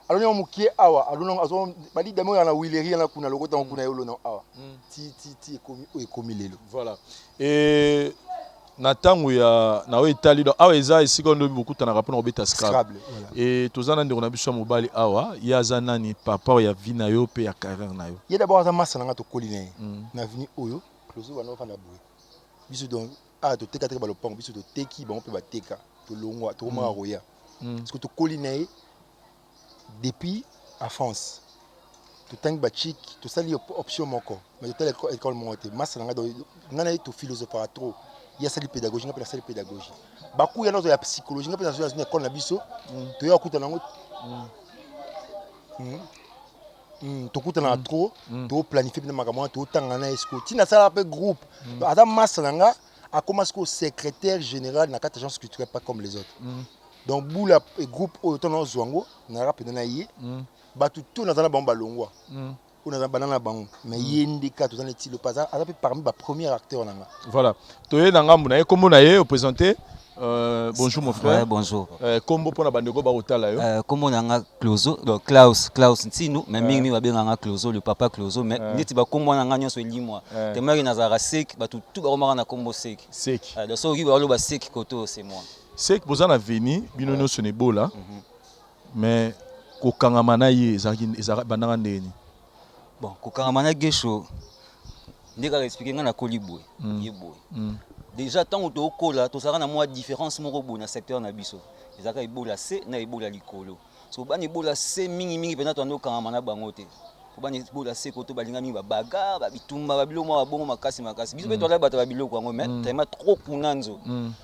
Speaker 10: alors on mukie awa alors on bali demo na wileri na kuna lokota kuna yolo na awa ti ekomi lelo
Speaker 9: voilà et na tango ya na Itali donc awa eza esikondo beaucoup tana rapport na beta Scrabble et tozana ndeko na biso mobali awa ya zanani papa ya vina yo pe ya carrière na yo
Speaker 10: ye d'abord za massa na to kolina na vini oyo closo bana fanda boy biso donc to teka teka balopang biso to teki ba on peut ba teka to longwa to ma roya parce que to kolina depuis à France tout temps bachik tout ça li option moko mais tout école monté masse nga do ngana to philosophie trop il y a ça pédagogie nga ça pédagogie baku ya no ya psychologie nga pensa sur école na biso to ya kuta nango to kuta na trop to planifier na makamwa to tanga na esco tina ça peu groupe adam masse nga a commencé au secrétaire général na quatre agences culturelles pas comme les autres donc boula groupe autonome zwango na rap na yé batu tout na zana bamba longwa on a banana bango mais yende ka to zana tilo pas a parmi ba premier acteur nanga
Speaker 9: voilà to ye nanga muna comme na ye présenter bonjour mon frère
Speaker 12: bonjour
Speaker 9: kombo pona bandeko ba otala yo
Speaker 12: comme nanga Closo donc Klaus ntinu mais mingi ba benga Closo le papa Closo mais neti ba kombo nanga nyonso elimwa temaki na zara sek batu tout ba komaka na kombo sek donc so ki ba lo ba sek koto c'est moi
Speaker 9: c'est que vous en avez venu binono ce n'est beau là mais kokangamana ye ezaka bandanga ndeni
Speaker 12: bon kokangamana Gesho ndeka expliquer nga na kolibwe yeboy déjà tant to kola to saka na moi différence moko bo na secteur na biso ezaka ebola C na ebola likolo so bani ebola C mingi pena to ndo kangamana bango te bani ebola C koto balinga mingi ba baga ba bitumba ba biloko ba bongo makasi biso pe to la bato ba biloko yango mais tellement trop kunanzo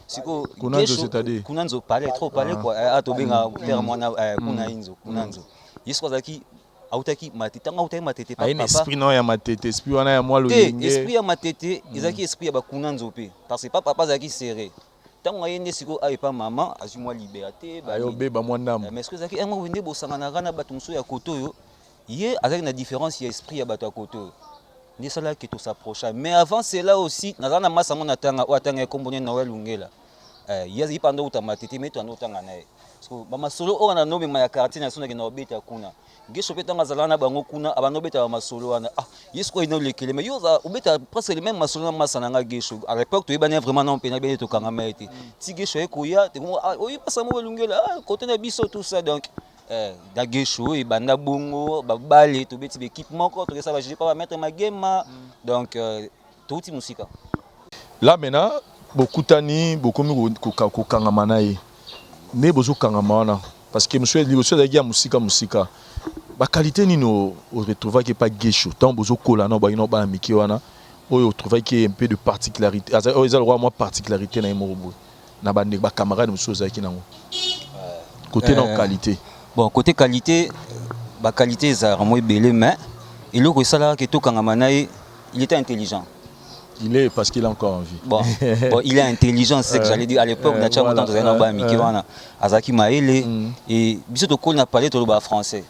Speaker 12: siko
Speaker 9: kunanzo c'est-à-dire
Speaker 12: kunanzo parler trop parler quoi a to benga faire mwana kunanzo yesko zaki autaki matete nga autaki matete
Speaker 9: papa un esprit non ya matete esprit wana ya moi
Speaker 12: lolenge esprit ya matete ezaki esprit ya bakunanzo pe parce que papa zaki serré tango ayende siko ayepa maman azwi moi liberté
Speaker 9: ba yo beba moi ndambo
Speaker 12: mais est-ce que zaki ngo wende bosangana kana bato muso ya koto yo ye avec la différence ya esprit ya bato ya koto ni ça là que tout s'approcha mais avant c'est là aussi nazana masa ngona tanga o tanga kombone na welungela yazi pando utamatete mais to anotanga nae so ba solo o na nobe ma ya quartier na sona ke na obeta kuna Gesho petanga zalana bango kuna abano beta ba masolo wana yesko ino lekele mais yoza obeta presque le même masolo na masana nga Gesho à l'époque to ebana vraiment non pena bene to kanga maite ti Gesho ekoya te oyi pasa mo lungela côté na biso tout ça donc da Gesho e banda bongo ba bale to beti équipe moko to ça va je pas mettre ma game donc tout ti musika
Speaker 9: là maintenant beaucoup tani beaucoup mi ko kanga manaye ne bozo kanga mana parce que monsieur liboso da ya musika ba qualité ni no on retrouve que pas Gesho tant bozo kola na ba ino ba miki wana on trouve qu'il y a un peu de particularité oh ils ont le roi moi particularité na imorobo na ba ba camarade monsieur zaki nango côté non qualité
Speaker 12: bon côté qualité ba qualité za ramo belé mais il le sala que to kanga manaye il était intelligent.
Speaker 9: Il est parce qu'il est encore en vie.
Speaker 12: Bon, il est intelligent, c'est ce que j'allais dire. À l'époque, on a déjà monté dans un Miki wana Azaki Maele et biso to ko na parler to le français.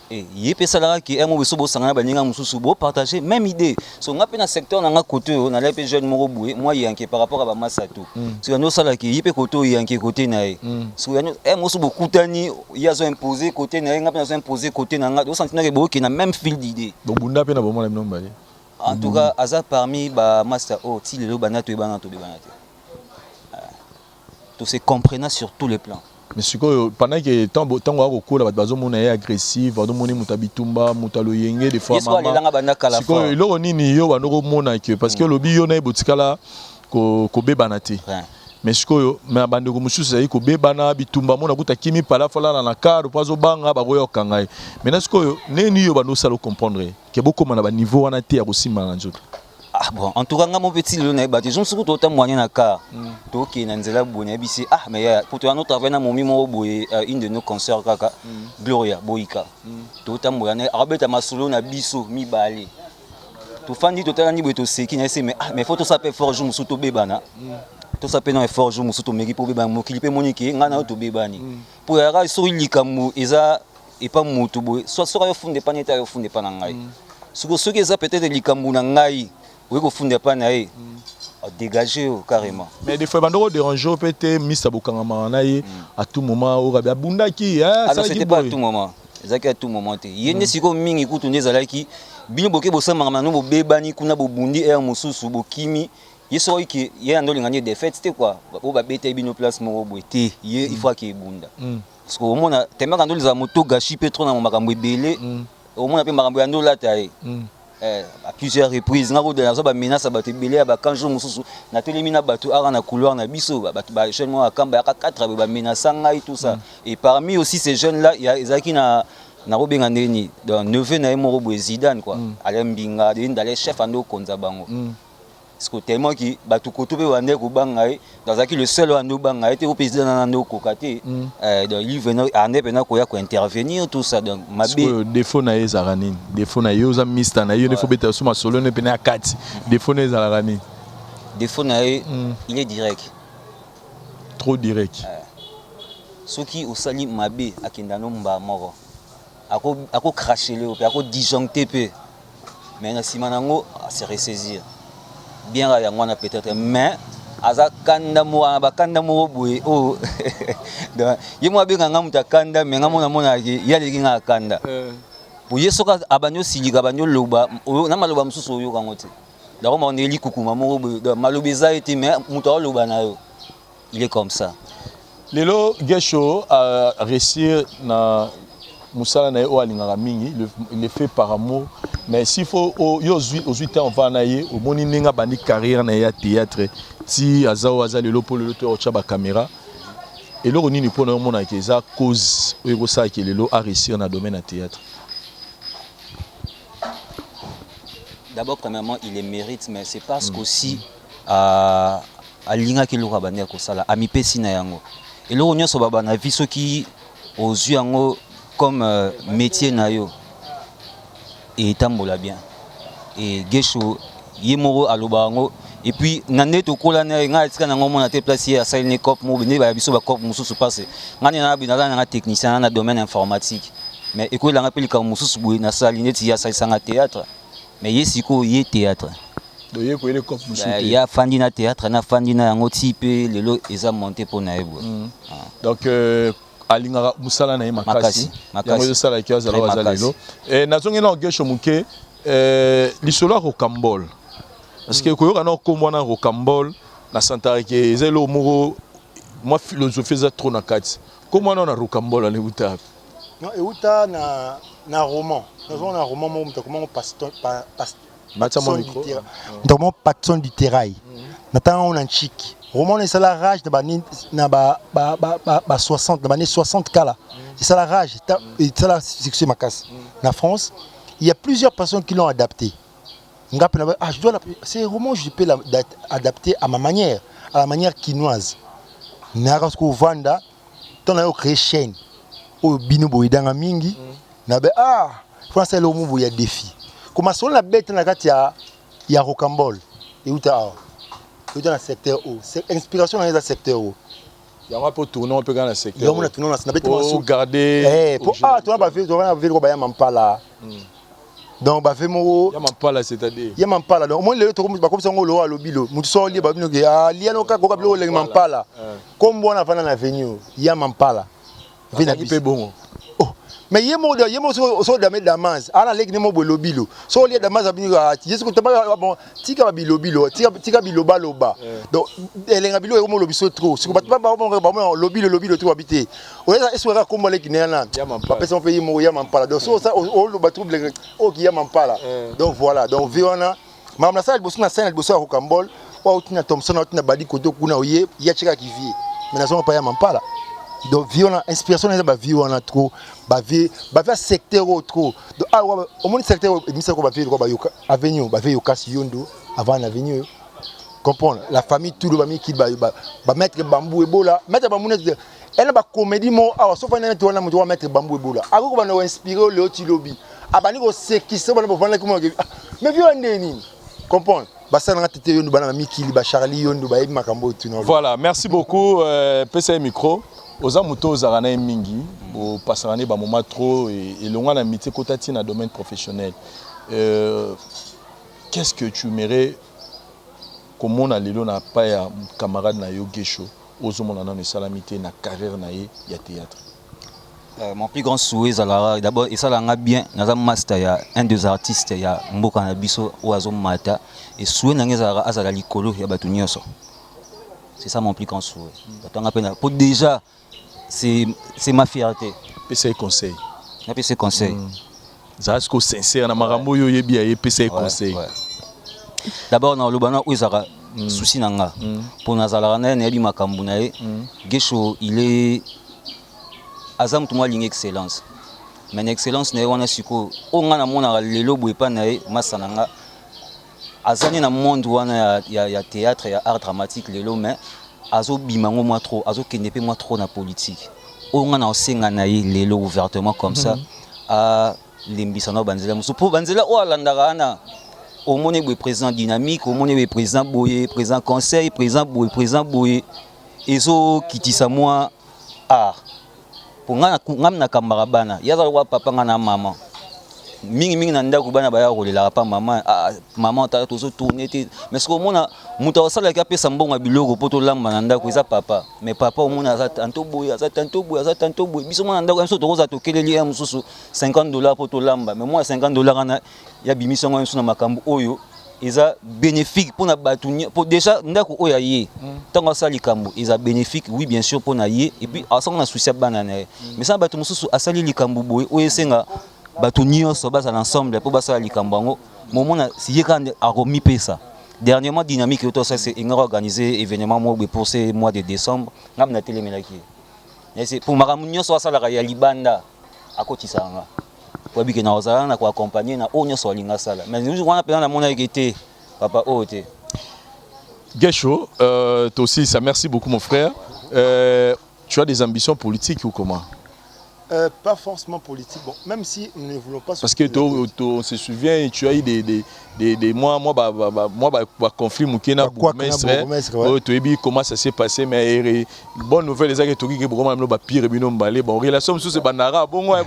Speaker 12: Et il peut ça là qui est mo beso bo sangana ba ninga mususu bo partager même idée. So nga pe na secteur na nga côté on a les jeunes moro boué moi il y a par rapport à ba masato. So no sala qui il peut côté il y a un côté na. So ya mo so beaucoup tani il y a zo imposer côté na nga pe na zo imposer côté na nga do sentir que bo qui na même fil d'idée.
Speaker 9: Donc bunda pe na bo mo na nomba.
Speaker 12: En tout cas, Aza parmi ba master oh si le bana to bana to bana. Tout se comprenant sur tous les plans.
Speaker 9: Mais ce que pendant que tant au cours la bazo mon est agressif, va demander mutabitumba, mutalo yenge des fois maman. Ce que lo nini yo ba no mona que parce que lobi yo na botikala ko bebanate. Mais ce que mais bande ko mususu sai ko bebana bitumba mona kuta kimi pala fala na karo pazo banga ba boyo kangai. Mais ce que neni yo ba no salo comprendre que beaucoup mana ba niveau wana te ya kosima na nzoto.
Speaker 12: Ah bon, en tout cas, mon petit Léon est battu. Je me suis dit que moyen à car. Donc, il y a un bonnet. Ah, mais pour toi, nous travaillons mon mimo une de nos concerts, Gloria Boïka. Tout le monde est arabé à Masolo, na biso, mi balé. Tout fan dit tout à l'heure, il c'est qui n'est mais mais faut tout ça fort jour sous to bébana. Tout ça non fort jour sous to meri pour bébana, mo clipé monique, ngana to bébani. Pour yara so ilikamu, eza et pas mutu boy. Soit sera au fond de paneta au fond de panangai. Ce que ça peut-être likamu na ngai. Oui, au fond des panaïs, dégagé carrément.
Speaker 9: Mais des fois, on dérange peut-être mis à Bukangama à tout moment. Au Rabia Bundaki,
Speaker 12: ça c'était pas à tout moment. C'est à tout moment. Il y a des gens qui écoutent des alaki. Bien boké bossa maramano bo bebani kuna bo bundi et mususu bo kimi. Il soit qui il y a un dollar gagné des fêtes c'était quoi? Au ba bete bino place mo boité. Il faut qu'il bunda. Parce qu'au moins tellement quand les moto gachi pétro na makambo belé. Au moins après makambo ando la taille. À plusieurs reprises nga de la menace ba tebele ba kanjo mususu na telemina batu ara na couloir na biso ba jeune moi akamba ya 4 ba menace ngai tout ça et parmi aussi ces jeunes là il y a Ezaki na robenga ndeni dans neveu na mo robo Zidane quoi alembinga d'aller chef ando konza bango parce que tellement qui batu koto pe wande ko bangai dans aki le seul ando bangai était au président ando kokate donc il venait ande pena ko ya ko intervenir tout ça donc mabe
Speaker 9: défaut na ezarani défaut na yo za mista na yo défaut beta suma solo ne pena 4 défaut na ezarani
Speaker 12: défaut na il est direct
Speaker 9: trop direct
Speaker 12: ce qui au sali mabe akenda no mba moko ako cracher le ako disjoncter peu mais na simanango se ressaisir bien à moi peut-être mais aza kanda mo bakanda mo boye oh donc yemo abenga ngamuta kanda mais ngamona mona ya lekinga kanda pour yesoka abanyo silika abanyo loba na maloba mususu yo kangote donc on est likukuma mo malobeza été mais muto loba na yo il est comme ça
Speaker 9: lelo Gesho a réussir na Moussala na o alingaka mingi il le fait par amour mais s'il faut aux 8 ans on va naïe au moni nenga bandi carrière na ya théâtre ti azao azali lo pour le auteur au chaba caméra et lo nini pour na mona ke za cause o ça que lelo a réussir na domaine na théâtre.
Speaker 12: D'abord premièrement il les mérite mais c'est parce qu'aussi à linga ki lo ka bandi ko sala ami pesi na yango et lo nyonso baba na vie soki aux yeux yango comme métier nayo et tambola bien et Gesho yemoro alobango et puis nande to kola na nga tika na ngomona te placer à saline cop mo bine ba biso ba cop mususu passer ngani na bina na technicien na domaine informatique mais école nga pelika mususu boy na saline ti ya sanga théâtre mais yesiko yé théâtre
Speaker 9: do ye ko ele cop mususu
Speaker 12: ya fandi na théâtre na fandi na ngo type lelo eza monter pour na ebo
Speaker 9: donc alingaka musala na makasi yango sala ki azala wazalelo et nazongi na Gesho muke lisolo rocambole parce que koyoka na komona rocambole na santare ke ezelo moko moi philosophie za trop na kati comment na rocambole le uta
Speaker 10: non et uta na roman nous on a roman mo comment pasteur donc patron du terrail natan on en chic roman c'est la rage de na ba 60 dans les 60 cas là c'est ça la rage et ça la succès makas na France il y a plusieurs personnes qui l'ont adapté je dois c'est roman je peux l'adapter à ma manière à la manière quinoise na ko vanda ton a créé chaîne au bino boidanga mingi na be français le mot il y a défi comment sont la bête na kati ya il y a Rocambole. Et où tu as dans le secteur haut. Inspiration dans le secteur haut.
Speaker 9: Il y a un peu tourner un peu dans le secteur.
Speaker 10: Il y a un tourner dans le secteur.
Speaker 9: Pour garder.
Speaker 10: Tu vas faire Mampala. Donc, bah, fait mon.
Speaker 9: Mampala, c'est-à-dire.
Speaker 10: Il y a Mampala. Donc, au moins, le tour, comme ça, on l'a à l'obilo. Nous sommes liés, il y a un cas qu'on appelle Mampala. Comme on a fait dans l'avenue, il y a Mampala.
Speaker 9: Il fait bon.
Speaker 10: Mais il y a un so de damas ala lek ne mo bolobilo so le damas abini yesu ko taba bon tika bilobilo tika biloba loba donc elenga bilo ko mo lobiso trop siko batba ba lobilo trop habité o esa eswera ko mo lek ne na ba personne pays mo ya mampala donc so ça o lo batrouble o ki ya mampala donc voilà donc viona mamna sa bosu na scène bosu ko kambol o tina Thompson o tina badi koto kuna oye ya chika ki vie mais na so pa ya mampala. Donc violent inspiration n'est pas violent trop ba faire secteur trop donc au moins secteur mission ko ba faire ko ba avenue ba faire kasi yondo avant l'avenue comprendre la famille tout le famille qui ba mettre bambou ebola mettre bambou net elle ba comédie mo sauf on est on a mettre bambou ebola ako ko ba no inspirer le otilobi abani ko sekisa ba no vendre comme mais violent nini comprendre.
Speaker 9: Voilà, merci beaucoup PCA Micro. Aux amoutons aux aranais mingi, au passaranais ba moment trop et l'on a amitié côté dans le domaine professionnel. Qu'est-ce que tu aimerais comme on a l'élo n'a pas un camarade na yo Gesho aux hommes on a une salamité na carrière na y a théâtre.
Speaker 12: Mon plus grand souhait d'abord et ça l'a bien dans un master il y a un des artistes il y a Mboka Nabiso ou Azom Mata et souhait n'angeza azala likolo ya batunyoso. C'est ça mon plus grand souhait. Pour déjà c'est ma fierté.
Speaker 9: PCA conseil.
Speaker 12: PCA conseil.
Speaker 9: Zasko sincère na marambo yo yebi ya PCA conseil.
Speaker 12: D'abord na lobana uzara souci nanga. Pour nazala na yebi makambu na ye. Gesho il est azam tuma ligne excellence. Mais excellence na wana siko o ngana mona lelo boye pa na ye masananga. Azani na monde wana ya théâtre ya art dramatique lelo mais azo bimango moi trop azo kenepe moi trop na politique on a osenga na ye lelo ouvertement comme ça à limbisano banzela musu pour banzela o alandaka na au moni le président dynamique au moni le président boye président conseil président boye ezo kitisa moi art pour ngam na kambara bana yaza wa papa ngana maman mingi na ndako bana baya kolela pa maman ta tozo tourner mais ce que mona muta osala ka pesa mbonga biloko poto lamba na ndako eza papa mais papa o mona za tanto boya biso mona ndako biso tokoza tokeleli ya mususu $50 poto lamba mais moi $50 na ya bimiso ngo mususu na makambo oyo eza bénéfique pour na batunya pour déjà ndako oya ye tango asali kambo eza bénéfique oui bien sûr pour na ye et puis asanga na souci bana na mais ça batu mususu asali likambo boye oyo senga bato nyonso baza l'ensemble pour basala likambo ngo momona siyeka aromi pesa dernièrement dynamique to ça c'est organisé événement mo pour ce mois de décembre ngam na telemelaki c'est pour maramu nyonso asala ya libanda akotisa nga pour bike na ozala na ko accompagner na onyo so linga sala mais nous on a pena na mona ekete papa ote
Speaker 9: Gesho toi aussi ça merci beaucoup mon frère tu as des ambitions politiques ou comment?
Speaker 10: Pas forcément politique, bon, même si nous ne voulons pas...
Speaker 9: Parce que on se souvient, tu as eu des mois conflit Moukena, bourgmestre, comment ça s'est passé, mais bonne nouvelle, les gens qui ont vraiment pire, bon, relation sous ce bandara, bon, on a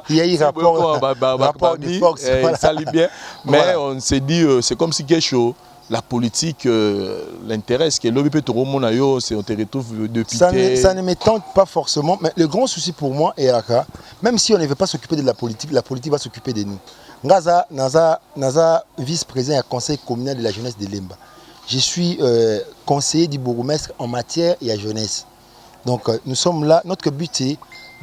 Speaker 9: il y a eu rapport de force, ça lit bien, mais on s'est dit, c'est comme si Gesho, la politique l'intéresse, que l'OBP Toromonayo, c'est on te retrouve depuis.
Speaker 10: Ça ne me tente pas forcément, mais le grand souci pour moi est là, même si on ne veut pas s'occuper de la politique va s'occuper de nous. Naza vice-président et conseil communal de la jeunesse de Lemba. Je suis conseiller du bourgmestre en matière et à jeunesse. Donc nous sommes là, notre but est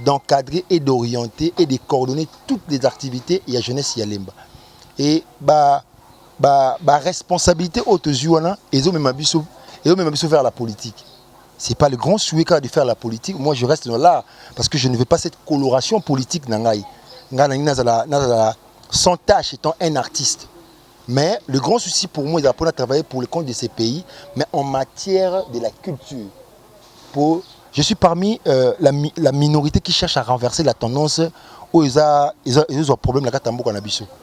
Speaker 10: d'encadrer et d'orienter et de coordonner toutes les activités et à jeunesse et à Lemba. Et responsabilité haute et ils ont même faire la politique. C'est pas le grand souhait de faire la politique. Moi je reste là parce que je ne veux pas cette coloration politique sans tâche étant un artiste. Mais le grand souci pour moi c'est de travailler pour le compte de ces pays, mais en matière de la culture. Je suis parmi la minorité qui cherche à renverser la tendance où ils ont un problème là.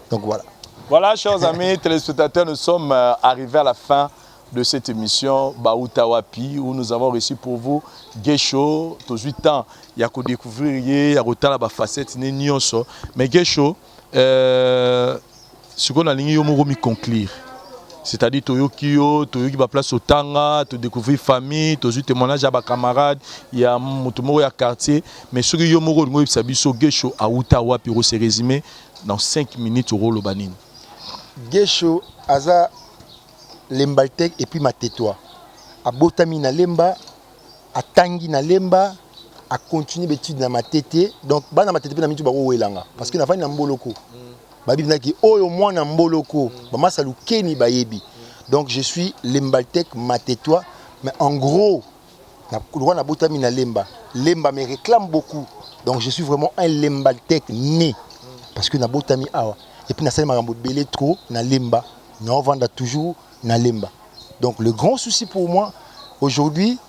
Speaker 10: Donc voilà.
Speaker 9: Voilà, chers amis téléspectateurs, nous sommes arrivés à la fin de cette émission Bauta Wapi où nous avons reçu pour vous Gesho. Tous 8 ans, il y a qu'à découvrir, il y a qu'à facette, mais Gesho, ce qu'on a ligne, il conclure. C'est-à-dire Toyoki va place au Tanga, tu découvrir famille, tu témoignage à mes camarades, il y a mon quartier, mais ce que Yomoro Ngoy Sabiso Gesho à Outawa Piro c'est résumé dans 5 minutes au rôle Banin.
Speaker 10: Gesho aza lembaltek et puis matetwa. A botami na lemba, a tangi na lemba, a continuer l'étude na matete. Donc ba na matete na mitu ba welanga parce que na fani na mboloko. Babi naki oyo mwana mboloko, ba masalu keni ba yebi. Donc je suis lembaltek matetwa, mais en gros na droit na botami na lemba. Lemba me réclame beaucoup. Donc je suis vraiment un lembaltek né parce que na botami awa. Et puis, nous avons belé trop na lemba. Nous vendons toujours na lemba. Donc, le grand souci pour moi, aujourd'hui,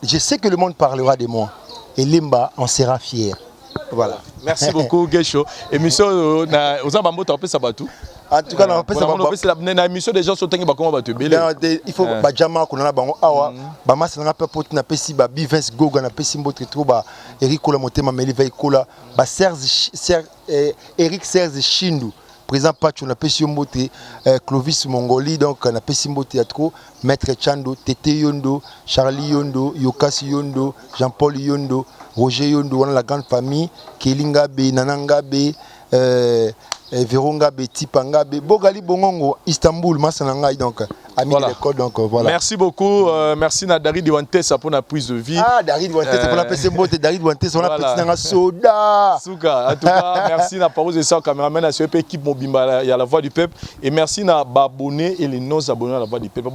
Speaker 10: je sais que le monde parlera de moi. Et lemba en sera fier. Voilà.
Speaker 9: Merci beaucoup, Gesho. Émission, vous avez un peu Sabatou.
Speaker 10: En tout cas, on peut
Speaker 9: savoir. Émission des gens sont tenus comment va te belé.
Speaker 10: Il faut que Jama qu'on a bango awa, bama c'est un peu pour na pesi ba Bivens Goga na pesi mbotre trop ba Eric Kola motema meli veikola ba Eric Serge Chindu. Président Pacho na pesi mbotre Clovis Mongoli donc na pesi mbotre ya trop Maître Chando, Tete Yondo, Charlie Yondo, Yokasi Yondo, Jean-Paul Yondo, Roger Yondo, on a la grande famille, Kelinga Be, Nananga Be, Veronga Be, Tipanga Be, Bogali Bongongo, Istanbul, Massananga, donc, ami de l'école, donc voilà.
Speaker 9: Merci beaucoup, merci à Darid Diwantes pour la prise de vie.
Speaker 10: Ah, Darid Diwantes, pour la PC Mbote, Darid Diwantes, on a petit soda.
Speaker 9: Souka, en tout cas, merci à Parouze et sa caméraman, à cette équipe Mobimba, il y a la voix du peuple, et merci à abonnés et les non-abonnés à la voix du peuple.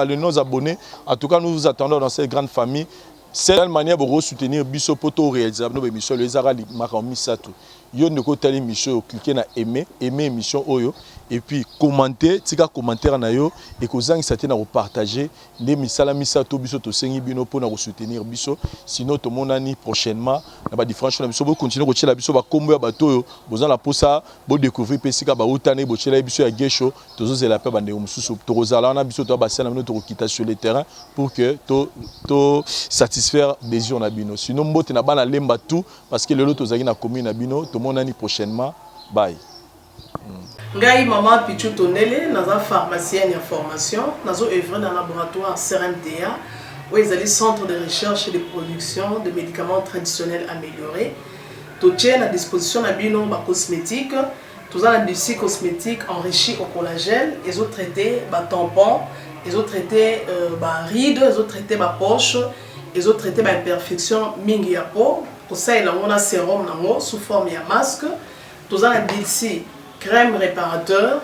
Speaker 9: Les non-abonnés, en tout cas, nous vous attendons dans cette grande famille. C'est une manière de soutenir Bisso Poto réalisable nos émissions les Arali Maromi Satou. Yo ne ko tali émission cliquer na aimer émission oyo et puis commenter tika commentaire na yo et ko zangi saté na partager les misala misato biso to sengi bino pour na soutenir biso sinon to monani prochainement na ba différence na biso bo continuer ko tshela biso ba kombo ya bato yo bozan la posa bo découvrir pesika ba utane bo tshela biso ya Gesho tozo zela pe bande mususu to rozala na biso to ba sala no to kita sur le terrain pour que to satisfaire désir na bino sinon mbote na bana lemba tout parce que le lot tozaki na commune na bino mon année prochainement. Bye.
Speaker 13: Ngai maman Pichu Tonele, naza pharmacienne en formation, nazo œuvre dans le laboratoire CRMTA, où ils allaient centre de recherche et de production de médicaments traditionnels améliorés. Tout tient à disposition de bino ba cosmétique, tout ça l'industrie cosmétique enrichie au collagène, ils ont traité ba tampon, ils ont traité ba rides, ils ont traité ba poche, ils ont traité ba imperfection mingi ya peau. Pour ça, il y a un sérum sous forme de masque. Tous les d'ici crème réparateur.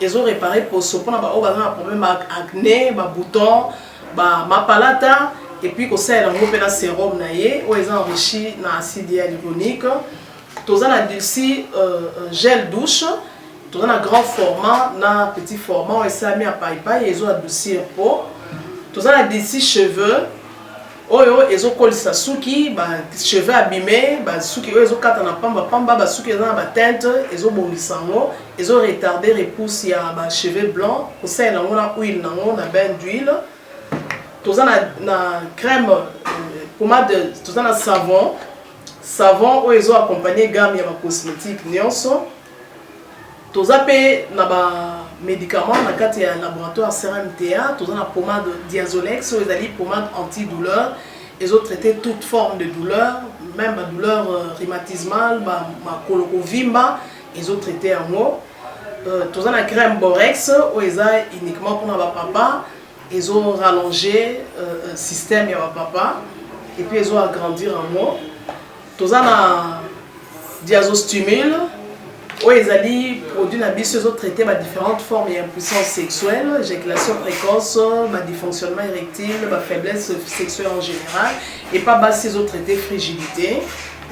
Speaker 13: Ils ont réparé pour ce qu'on a un problème avec acné, boutons, mapalata. Et puis, il y a un sérum où ils ont enrichi d'acide hyaluronique. Tous les d'ici gel douche. Tous les grand format, petit format, ils ont mis à paille, ils ont adouci la peau. Tous les d'ici cheveux. Oyo ezo kolisa suki ba cheveux abîmés ba suki oyo ezo kata na pamba ba suki na ba teinte ezo bongisa ngo ezo retarder repousse ya ba cheveux blancs pour ça na ngona huile na bain d'huile toza na crème pommade toza na savon oyo ezo accompagner gamme ya ba cosmétique nyonso toza pe na ba médicaments dans le cadre du laboratoire CRMTA, tout la pommade Diazolex, ils ont pommade antidouleur, ils ont traité toute forme de douleur, même la douleur rhumatismale, ma colorovimba, ils ont traité en haut. Tout la crème Borex, ils ont uniquement pour la papa, ils ont rallongé le système de papa, et puis ils ont agrandi en haut. Tout la Diazostimule, où ils ont produit traité différentes formes d'impuissance sexuelle, éjaculation précoce, dysfonctionnement érectile, faiblesse sexuelle en général, et pas ils ont traité frigidité,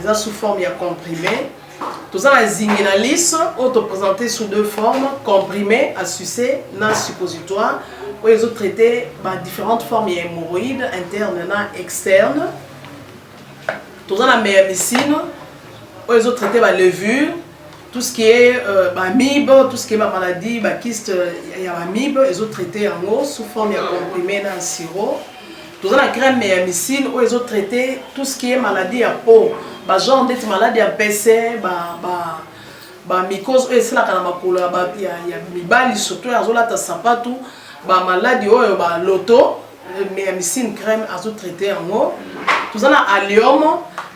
Speaker 13: ils ont sous forme comprimée. Tout ça, la zinguinalis, présenté sous 2 formes, comprimé à sucer, non suppositoire, où ils ont traité différentes formes d'hémorroïdes internes et externes. Tout ça, la méamycine, où ils ont traité levure. tout ce qui est amibe, tout ce qui est maladie, kyste, il y a amibe, ils ont traité en eau sous forme de comprimé dans le sirop. Tout ça, la crème et mycine, ils ont traité tout ce qui est maladie à peau, genre des maladies à PC, mycose, c'est là qu'il y a mibali, surtout, ils ont là, ça pas tout, maladie, l'auto, mais mycine crème, ils ont traité en eau. Tout ça, allium.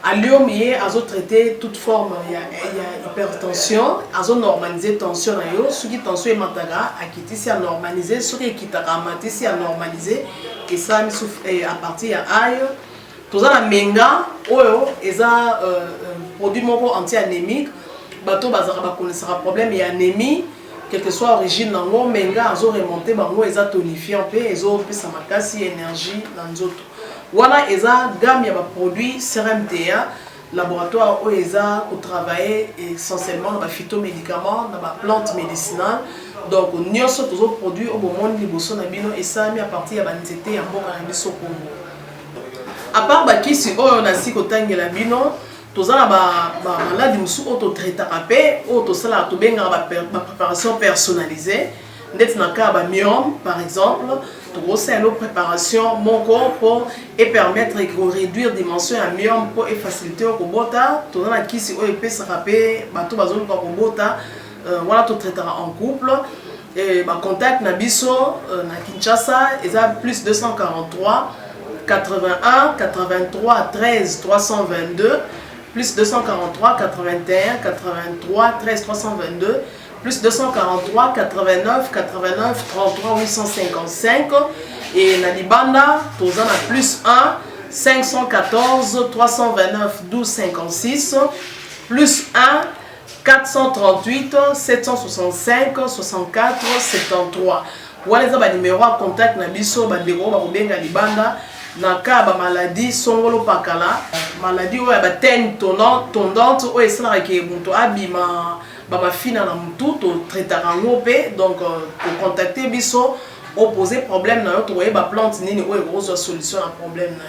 Speaker 13: Allium, ils ont traité toute forme, il y a hypertension, ils ont normalisé tension, ceux qui tension est mataga, à quitter si à normaliser, ceux qui quittent à mater si à normaliser, et ça à partir de aïe. Tout ça, la menga, ils ont produit anti-anémique, bateau bazara connaissera problème et anémie, quelle que soit l'origine, menga, ils ont remonté, ils ont tonifié un peu, ils ont plus sa énergie dans les autres. Voilà, ils ont gamme de produits CRMTA, laboratoire où ils ont travaillé essentiellement dans les phytomédicaments, dans les plantes médicinales. Donc, nous avons tous les produits au moment de l'ibosonabino et ça mis à partir de l'anxiété en bon cannabis au Congo. À part qui si on a si côté de l'abino, tous les malades qui sont auto-traités, tous les préparation personnalisée. Par exemple, c'est une préparation mon corps pour permettre de réduire la dimension à myome pour faciliter le robota. Tout le monde qui peut se rappeler, voilà, tout traitera en couple. Et contact Nabiso, na Kinshasa, ils ont plus 243 81 83 13 322, plus 243 81 83 13 322. Plus 243 89 89 33 855 et Nalibanda, tous en a plus 1 514 329 12 56 plus 1 438 765 64 73. Voilà les numéros à contact Nabiso Bandego Babenga Libanda. Naka ba maladie songolo pakala maladie oya ba teigne tondante oya esala ke muto abima ba fina na mutu to traitera ngope donc pour contacter biso opposer problème na yo to ba plante nini oya ko solution à problème na